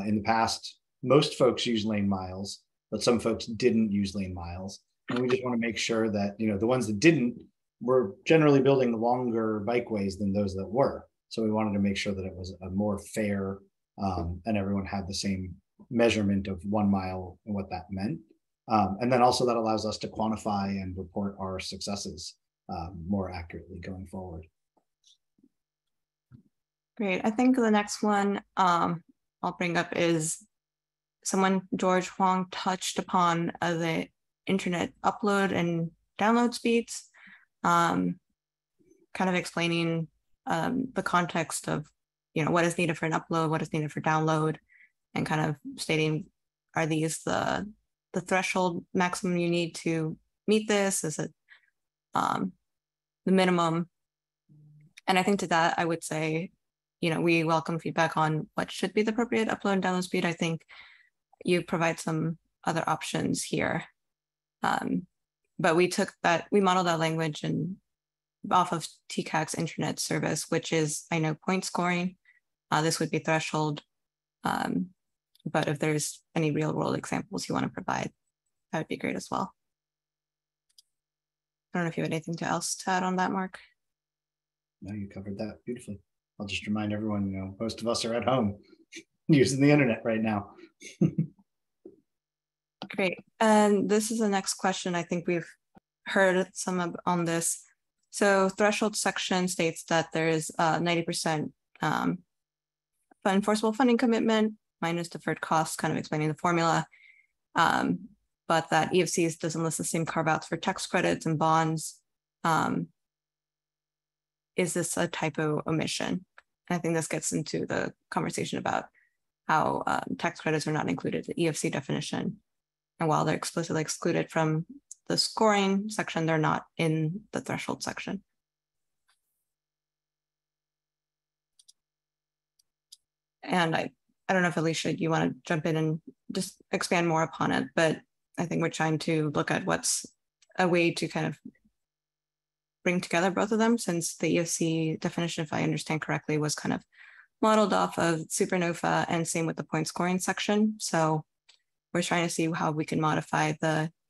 Speaker 1: In the past, most folks use lane miles, but some folks didn't use lane miles. And we just want to make sure that, you know, the ones that didn't were generally building longer bikeways than those that were. So we wanted to make sure that it was a more fair, and everyone had the same measurement of 1 mile and what that meant. And then also that allows us to quantify and report our successes more accurately going forward.
Speaker 4: Great. I think the next one I'll bring up is someone, George Huang, touched upon the internet upload and download speeds, kind of explaining the context of, you know, what is needed for an upload, what is needed for download, and kind of stating, are these the threshold maximum you need to meet this? Is it the minimum? And I think to that, I would say, you know, we welcome feedback on what should be the appropriate upload and download speed. I think you provide some other options here. But we modeled that language and off of TCAC's internet service, which is, I know, point scoring. This would be threshold. But if there's any real world examples you want to provide, that would be great as well. I don't know if you have anything else to add on that, Mark.
Speaker 1: No, you covered that beautifully. I'll just remind everyone, you know, most of us are at home using the internet right now.
Speaker 4: Great. And this is the next question. I think we've heard some on this. So threshold section states that there is 90% enforceable funding commitment minus deferred costs, kind of explaining the formula. But that EFCs doesn't list the same carve-outs for tax credits and bonds. Is this a typo omission? And I think this gets into the conversation about how tax credits are not included in the EFC definition. And while they're explicitly excluded from the scoring section, they're not in the threshold section. And I don't know if Alicia, you want to jump in and just expand more upon it, but I think we're trying to look at what's a way to kind of bring together both of them, since the EFC definition, if I understand correctly, was kind of modeled off of Supernova, and same with the point scoring section. So we're trying to see how we can modify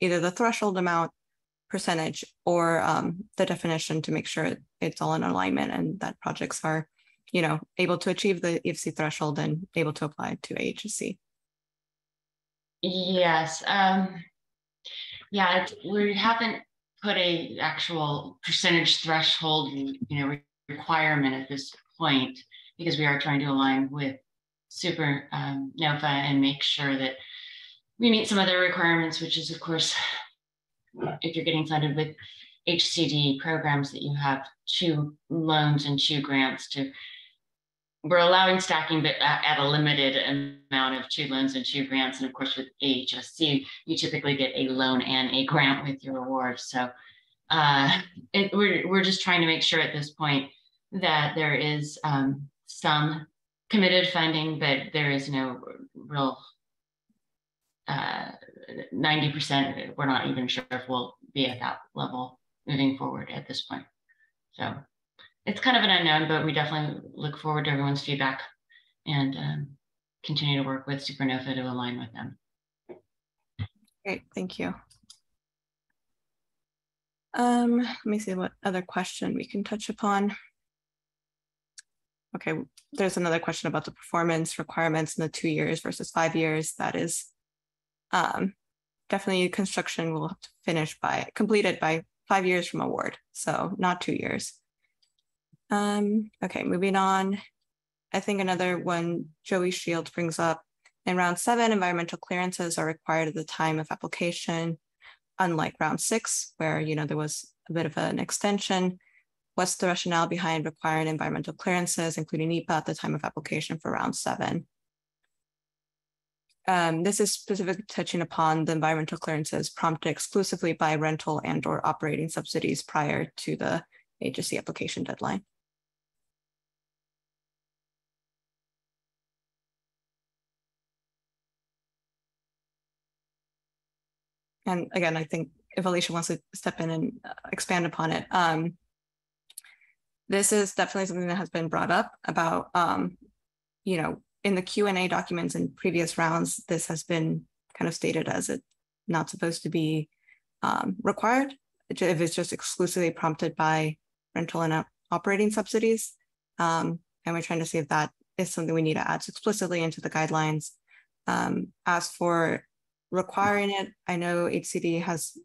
Speaker 4: either the threshold amount, percentage, or the definition to make sure it's all in alignment and that projects are, you know, able to achieve the EFC threshold and able to apply to AHSC.
Speaker 2: Yes. Yeah, we haven't put a actual percentage threshold, you know, requirement at this point, because we are trying to align with Supernova and make sure that we meet some other requirements, which is, of course, if you're getting funded with HCD programs, that you have 2 loans and 2 grants we're allowing stacking, but at a limited amount of 2 loans and 2 grants. And of course, with AHSC, you typically get a loan and a grant with your award. So we're just trying to make sure at this point that there is some committed funding, but there is no real 90%. We're not even sure if we'll be at that level moving forward at this point. So it's kind of an unknown, but we definitely look forward to everyone's feedback and continue to work with Supernova to align with them.
Speaker 4: Great, thank you. Let me see what other question we can touch upon. Okay, there's another question about the performance requirements in the 2 years versus 5 years. That is kind definitely construction will have to finish completed by 5 years from award, so not 2 years. Okay, moving on. I think another one Joey Shields brings up, in round 7, environmental clearances are required at the time of application, unlike round 6, where there was a bit of an extension. What's the rationale behind requiring environmental clearances, including NEPA, at the time of application for round 7? This is specifically touching upon the environmental clearances prompted exclusively by rental and/or operating subsidies prior to the AHSC application deadline. And again, I think if Alicia wants to step in and expand upon it, this is definitely something that has been brought up about, in the Q&A documents in previous rounds, this has been kind of stated as it not supposed to be required if it's just exclusively prompted by rental and operating subsidies. And we're trying to see if that is something we need to add explicitly into the guidelines. As for requiring it, I know HCD has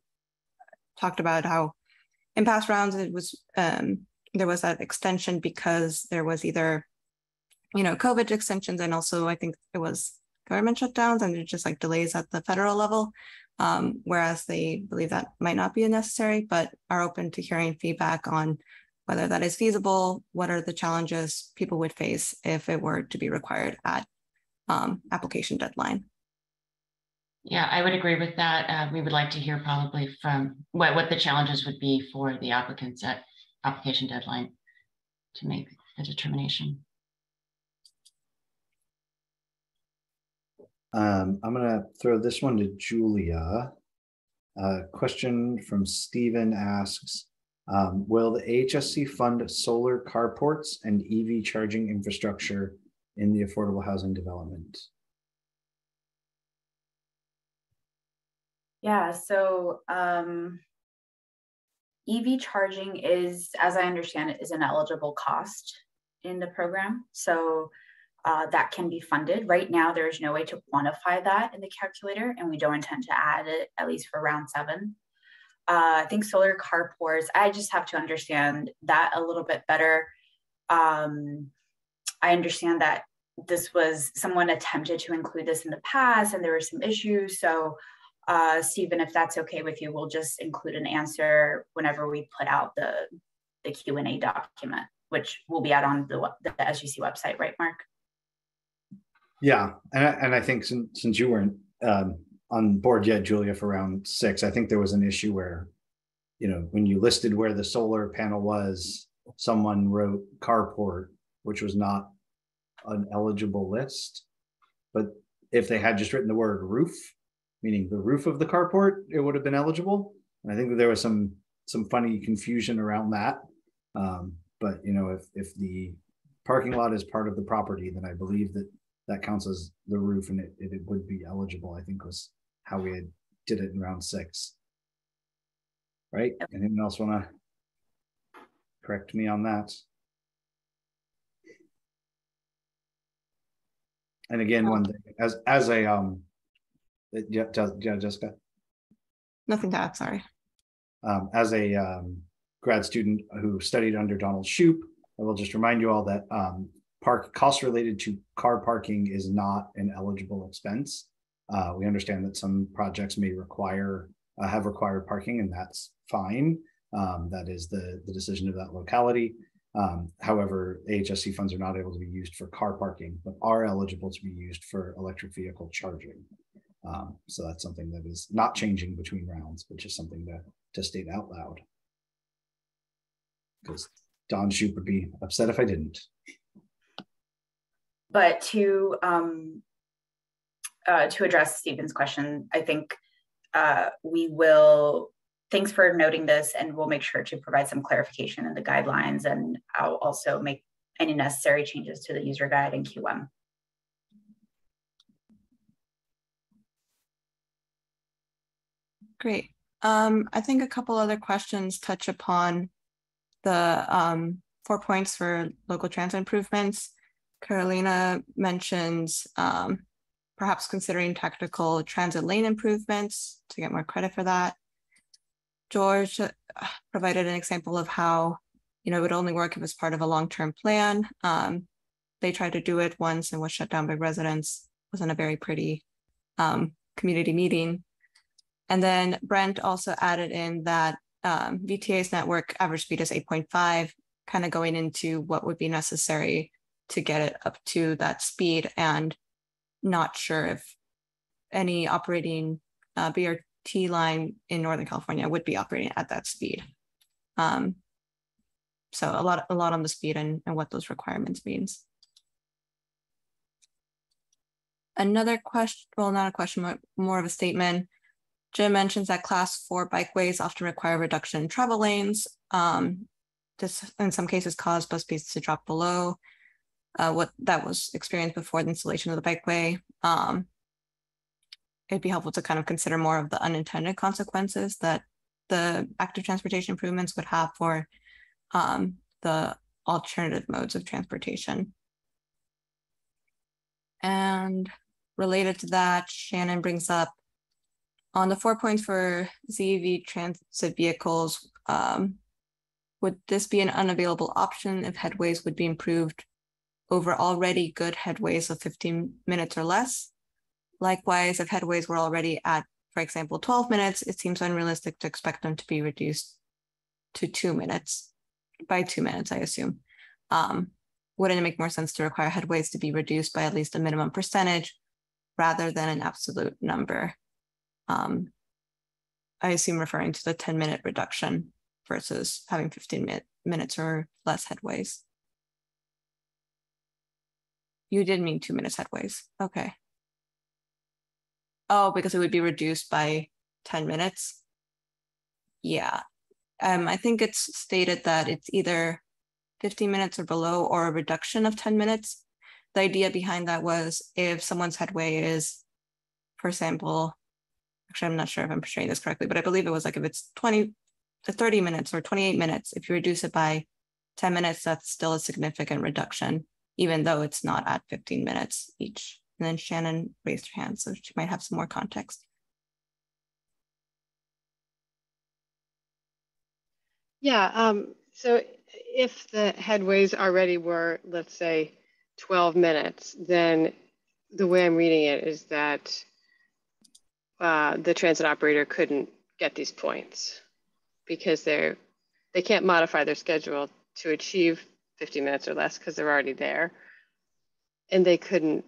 Speaker 4: talked about how in past rounds it was there was that extension because there was either COVID extensions, and also I think it was government shutdowns, and there's just like delays at the federal level, whereas they believe that might not be necessary, but are open to hearing feedback on whether that is feasible, what are the challenges people would face if it were to be required at application deadline.
Speaker 2: Yeah, I would agree with that. We would like to hear probably from what the challenges would be for the applicants at application deadline to make the determination.
Speaker 1: I'm going to throw this one to Julia. Question from Stephen asks, will the AHSC fund solar carports and EV charging infrastructure in the affordable housing development?
Speaker 6: Yeah, so EV charging is, as I understand it, is an eligible cost in the program. So that can be funded. Right now, there's no way to quantify that in the calculator, and we don't intend to add it, at least for round 7. I think solar carports, I just have to understand that a little bit better. I understand that someone attempted to include this in the past and there were some issues. So Stephen, if that's okay with you, we'll just include an answer whenever we put out the Q&A document, which will be out on the SGC website, right, Mark?
Speaker 1: Yeah, and I think since you weren't on board yet, Julia, for round 6, I think there was an issue where, when you listed where the solar panel was, someone wrote carport, which was not an eligible list. But if they had just written the word roof, meaning the roof of the carport, it would have been eligible. And I think that there was some funny confusion around that. But if the parking lot is part of the property, then I believe that counts as the roof, and it would be eligible, I think was how we did it in round 6. Right? Anyone else want to correct me on that? And again, one thing, as a yeah, Jessica. Nothing to add. Sorry. As a grad student who studied under Donald Shoup, I will just remind you all that costs related to car parking is not an eligible expense. We understand that some projects may have required parking, and that's fine. That is the decision of that locality. However, AHSC funds are not able to be used for car parking, but are eligible to be used for electric vehicle charging. So that's something that is not changing between rounds, but just something to state out loud. Because Don Shoup would be upset if I didn't.
Speaker 6: But to address Stephen's question, I think we will. Thanks for noting this, and we'll make sure to provide some clarification in the guidelines, and I'll also make any necessary changes to the user guide in Q1.
Speaker 4: Great. I think a couple other questions touch upon the 4 points for local transit improvements. Carolina mentions perhaps considering tactical transit lane improvements to get more credit for that. George provided an example of how, it would only work if it's part of a long-term plan. They tried to do it once and was shut down by residents. Wasn't a very pretty community meeting. And then Brent also added in that VTA's network average speed is 8.5, kind of going into what would be necessary to get it up to that speed, and not sure if any operating BRT line in Northern California would be operating at that speed. So a lot on the speed and what those requirements means. Another question, well, not a question, but more of a statement. Jim mentions that class 4 bikeways often require reduction in travel lanes. This in some cases caused bus speeds to drop below what that was experienced before the installation of the bikeway. It'd be helpful to kind of consider more of the unintended consequences that the active transportation improvements would have for the alternative modes of transportation. And related to that, Shannon brings up on the 4 points for ZEV transit vehicles, would this be an unavailable option if headways would be improved over already good headways of 15 minutes or less? Likewise, if headways were already at, for example, 12 minutes, it seems unrealistic to expect them to be reduced to 2 minutes, by 2 minutes, I assume. Wouldn't it make more sense to require headways to be reduced by at least a minimum percentage rather than an absolute number? I assume referring to the 10-minute reduction versus having 15 minutes or less headways. You did mean 2 minutes headways. Okay. Oh, because it would be reduced by 10 minutes. Yeah. I think it's stated that it's either 15 minutes or below or a reduction of 10 minutes. The idea behind that was if someone's headway is, for example, actually, I'm not sure if I'm portraying this correctly, but I believe it was like if it's 20 to 30 minutes or 28 minutes, if you reduce it by 10 minutes, that's still a significant reduction, even though it's not at 15 minutes each. And then Shannon raised her hand, so she might have some more context.
Speaker 14: Yeah, so if the headways already were, let's say, 12 minutes, then the way I'm reading it is that the transit operator couldn't get these points because they can't modify their schedule to achieve 50 minutes or less because they're already there. And they couldn't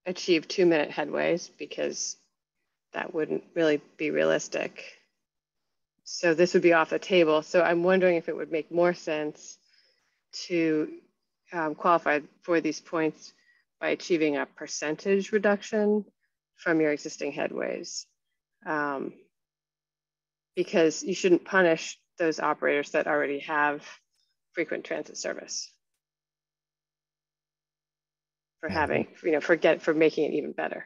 Speaker 14: achieve 2-minute headways because that wouldn't really be realistic. So this would be off the table. So I'm wondering if it would make more sense to qualify for these points by achieving a percentage reduction from your existing headways. Because you shouldn't punish those operators that already have frequent transit service for having, for making it even better.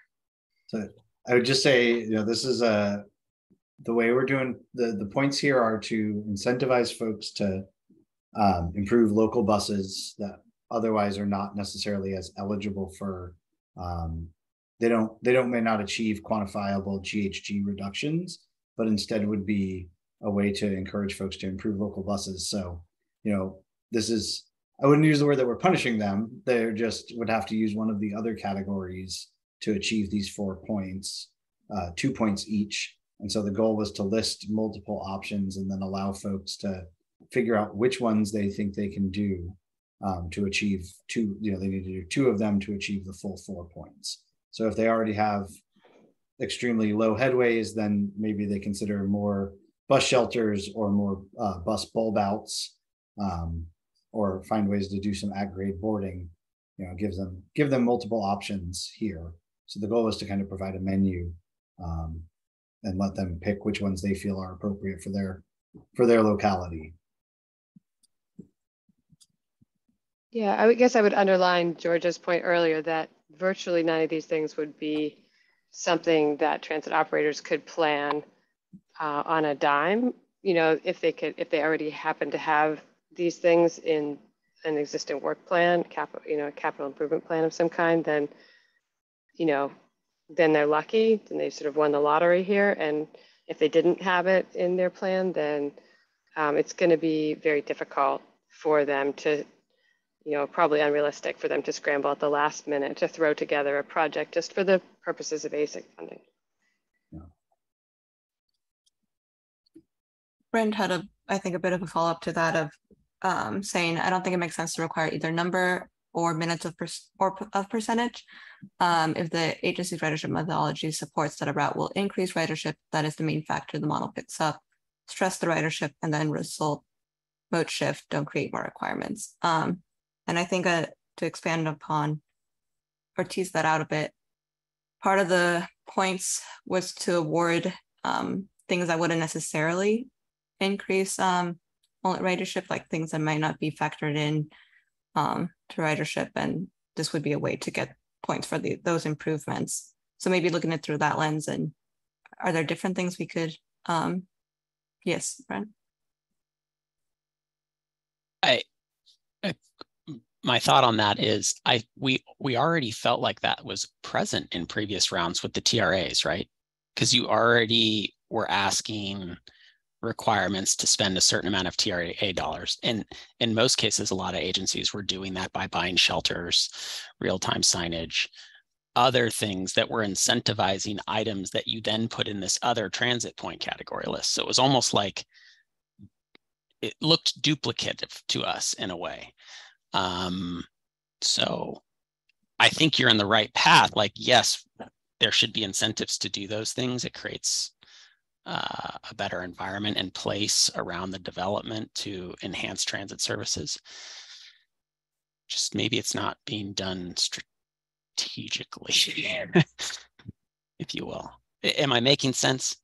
Speaker 1: So I would just say, this is the way we're doing the points here are to incentivize folks to improve local buses that otherwise are not necessarily as eligible for they may not achieve quantifiable GHG reductions, but instead would be a way to encourage folks to improve local buses. So, this is, I wouldn't use the word that we're punishing them. They just would have to use one of the other categories to achieve these 4 points, 2 points each. And so the goal was to list multiple options and then allow folks to figure out which ones they think they can do to achieve two, they need to do 2 of them to achieve the full 4 points. So if they already have extremely low headways, then maybe they consider more bus shelters or more bus bulb outs, or find ways to do some at-grade boarding. Give them multiple options here. So the goal is to kind of provide a menu and let them pick which ones they feel are appropriate for their locality.
Speaker 14: Yeah, I guess I would underline Georgia's point earlier that virtually none of these things would be something that transit operators could plan on a dime. If they already happen to have these things in an existing work plan, capital improvement plan of some kind, then then they're lucky, then they sort of won the lottery here. And if they didn't have it in their plan, then it's going to be very difficult for them to, probably unrealistic for them to scramble at the last minute to throw together a project just for the purposes of basic funding.
Speaker 4: Brent had I think a bit of a follow-up to that of saying, I don't think it makes sense to require either number or minutes of percentage. If the agency's ridership methodology supports that a route will increase ridership, that is the main factor the model picks up. Stress the ridership and then result mode shift, don't create more requirements. And I think to expand upon or tease that out a bit, part of the points was to award things that wouldn't necessarily increase ridership, like things that might not be factored in to ridership, and this would be a way to get points for those improvements. So maybe looking at it through that lens, and are there different things we could yes, Brent?
Speaker 10: My thought on that is we already felt like that was present in previous rounds with the TRAs, right? Because you already were asking requirements to spend a certain amount of TRA dollars. And in most cases, a lot of agencies were doing that by buying shelters, real-time signage, other things that were incentivizing items that you then put in this other transit point category list. So it was almost like it looked duplicative to us in a way. So I think you're in the right path. Like, yes, there should be incentives to do those things. It creates a better environment and place around the development to enhance transit services. Just maybe it's not being done strategically, if you will. Am I making sense?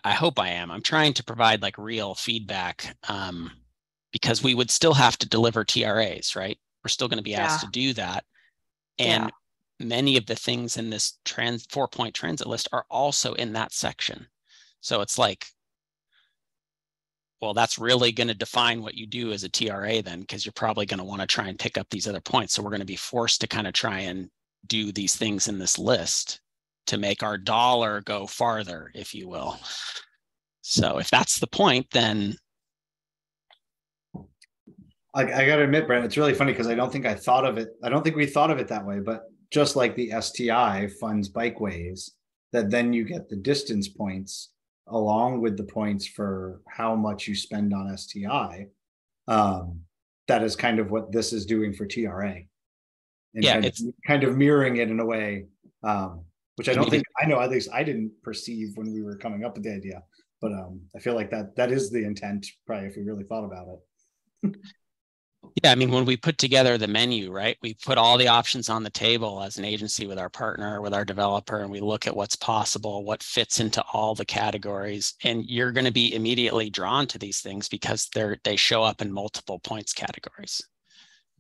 Speaker 10: I hope I am. I'm trying to provide like real feedback because we would still have to deliver TRAs, right? We're still going to be asked to do that. And many of the things in this 4-point transit list are also in that section. So it's like, well, that's really going to define what you do as a TRA then, because you're probably going to want to try and pick up these other points. So we're going to be forced to kind of try and do these things in this list to make our dollar go farther, if you will. So if that's the point, then
Speaker 1: I got to admit, Brent, it's really funny because I don't think I thought of it. I don't think we thought of it that way, but just like the STI funds bikeways, that then you get the distance points along with the points for how much you spend on STI. That is kind of what this is doing for TRA. And kind of mirroring it in a way, which I don't think, I know, at least I didn't perceive when we were coming up with the idea, but I feel like that is the intent, probably, if we really thought about it.
Speaker 10: Yeah, I mean, when we put together the menu, right, we put all the options on the table as an agency with our partner, with our developer, and we look at what's possible, what fits into all the categories. And you're going to be immediately drawn to these things because they show up in multiple points categories.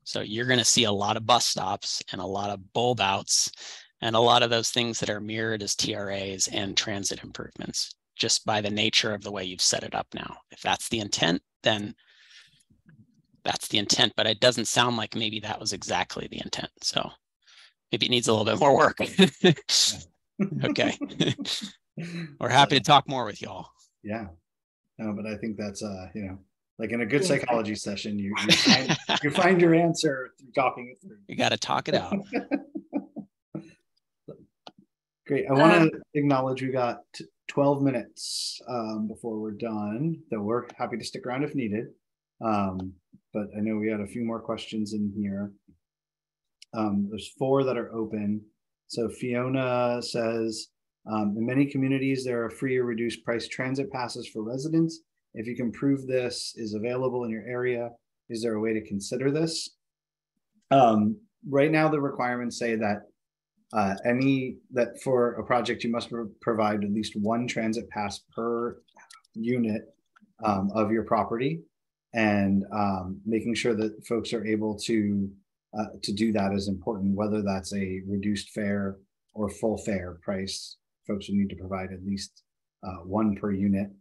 Speaker 10: So you're going to see a lot of bus stops and a lot of bulb outs and a lot of those things that are mirrored as TRAs and transit improvements, just by the nature of the way you've set it up now. If that's the intent, then that's the intent, but it doesn't sound like maybe that was exactly the intent. So maybe it needs a little bit more work. Okay. We're happy to talk more with y'all.
Speaker 1: Yeah. No, but I think that's, like in a good psychology session, you find your answer through talking it through.
Speaker 10: You got to talk it out.
Speaker 1: Great. I want to acknowledge we got 12 minutes before we're done, though we're happy to stick around if needed. But I know we had a few more questions in here. There's 4 that are open. So Fiona says, in many communities, there are free or reduced price transit passes for residents. If you can prove this is available in your area, is there a way to consider this? Right now, the requirements say that that for a project, you must provide at least 1 transit pass per unit of your property. And making sure that folks are able to do that is important, whether that's a reduced fare or full fare price. Folks will need to provide at least 1 per unit.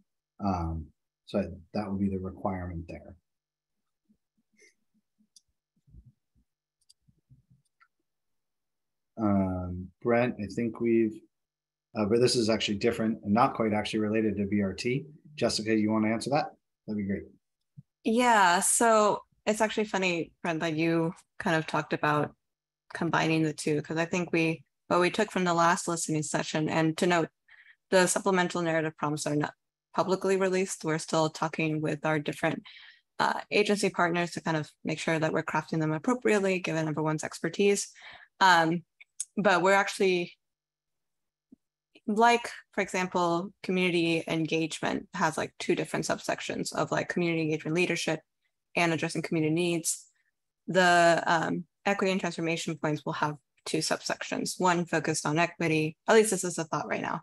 Speaker 1: So that would be the requirement there. Brent, I think we've, but this is actually different and not quite actually related to BRT. Jessica, you want to answer that? That'd be great.
Speaker 4: Yeah, so it's actually funny, Brent, that you kind of talked about combining the two, because I think what we took from the last listening session, and to note, the supplemental narrative prompts are not publicly released. We're still talking with our different agency partners to kind of make sure that we're crafting them appropriately, given everyone's expertise. But we're actually, like, for example, community engagement has like two different subsections of like community engagement leadership and addressing community needs. The equity and transformation points will have two subsections, one focused on equity, at least this is the thought right now,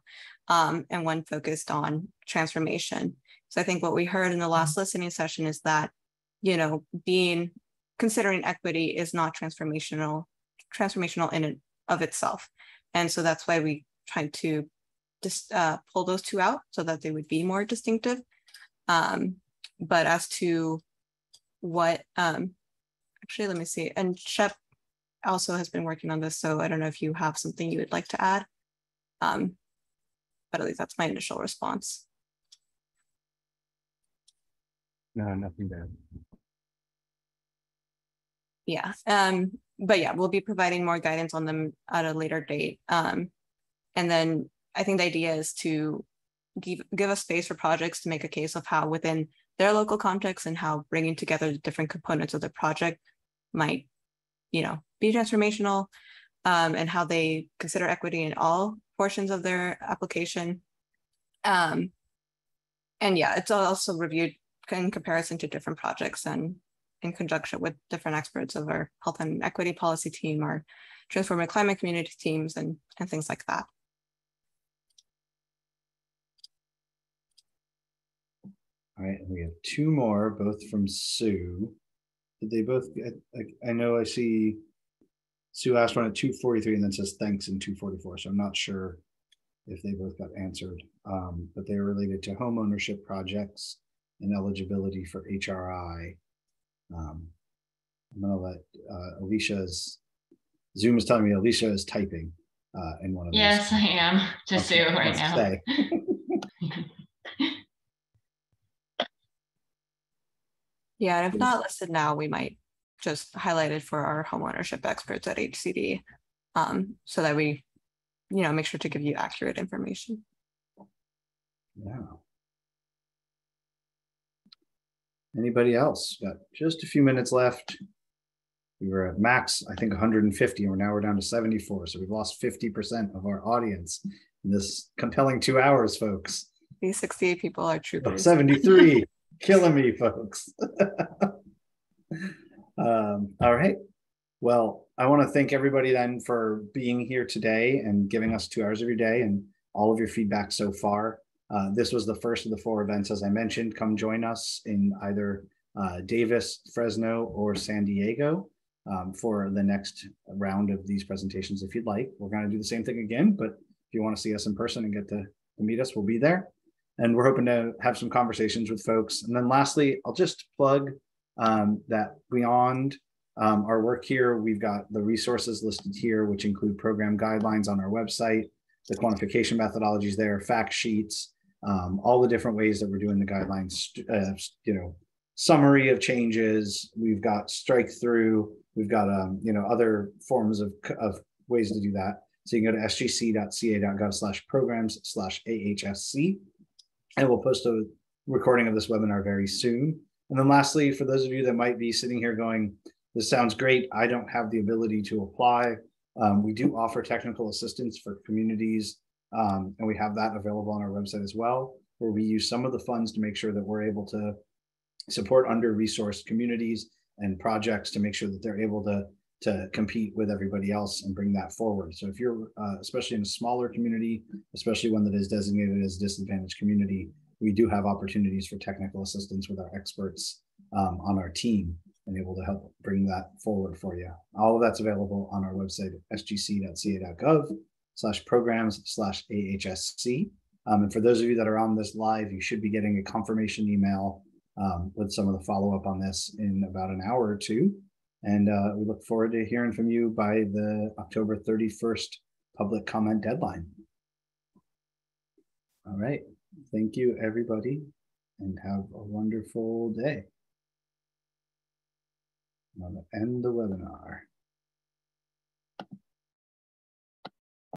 Speaker 4: and one focused on transformation. So I think what we heard in the last listening session is that, you know, considering equity is not transformational in and of itself. And so that's why we tried to just pull those two out so that they would be more distinctive. But as to what, actually, let me see. And Shep also has been working on this, so I don't know if you have something you would like to add. But at least that's my initial response.
Speaker 5: No, nothing bad.
Speaker 4: Yeah, but yeah, we'll be providing more guidance on them at a later date. And then I think the idea is to give a space for projects to make a case of how within their local context and how bringing together the different components of the project might, you know, be transformational, and how they consider equity in all portions of their application. And yeah, it's also reviewed in comparison to different projects and in conjunction with different experts of our health and equity policy team, our transformative climate community teams, and things like that.
Speaker 1: All right, and we have two more, both from Sue. Did they both, I know I see Sue asked one at 2:43 and then says thanks in 2:44. So I'm not sure if they both got answered, but they're related to home ownership projects and eligibility for HRI. I'm gonna let Alicia's, Zoom is telling me Alicia is typing in one of those.
Speaker 2: Yes, I am to Sue right now.
Speaker 4: Yeah, and if not listed now, we might just highlight it for our homeownership experts at HCD, so that we, you know, make sure to give you accurate information.
Speaker 1: Yeah. Anybody else? Got just a few minutes left. We were at max, I think 150, and now we're down to 74. So we've lost 50% of our audience in this compelling 2 hours, folks.
Speaker 4: These 68 people are troopers.
Speaker 1: 73, killing me, folks. All right. Well, I want to thank everybody then for being here today and giving us 2 hours of your day and all of your feedback so far. This was the first of the 4 events, as I mentioned. Come join us in either Davis, Fresno, or San Diego for the next round of these presentations if you'd like. We're going to do the same thing again, but if you want to see us in person and get to meet us, we'll be there. And we're hoping to have some conversations with folks. And then lastly, I'll just plug that beyond our work here, we've got the resources listed here, which include program guidelines on our website, the quantification methodologies there, fact sheets, all the different ways that we're doing the guidelines, you know, summary of changes. We've got strike through. We've got you know, other forms of ways to do that. So you can go to sgc.ca.gov/programs/AHSC, and we'll post a recording of this webinar very soon. And then lastly, for those of you that might be sitting here going, this sounds great, I don't have the ability to apply. We do offer technical assistance for communities, and we have that available on our website as well, where we use some of the funds to make sure that we're able to support under-resourced communities and projects to make sure that they're able to compete with everybody else and bring that forward. So if you're, especially in a smaller community, especially one that is designated as a disadvantaged community, we do have opportunities for technical assistance with our experts on our team and able to help bring that forward for you. All of that's available on our website at sgc.ca.gov/programs/AHSC. And for those of you that are on this live, you should be getting a confirmation email with some of the follow-up on this in about an hour or two. And we look forward to hearing from you by the October 31st public comment deadline. All right. Thank you, everybody, and have a wonderful day. I'm going to end the webinar.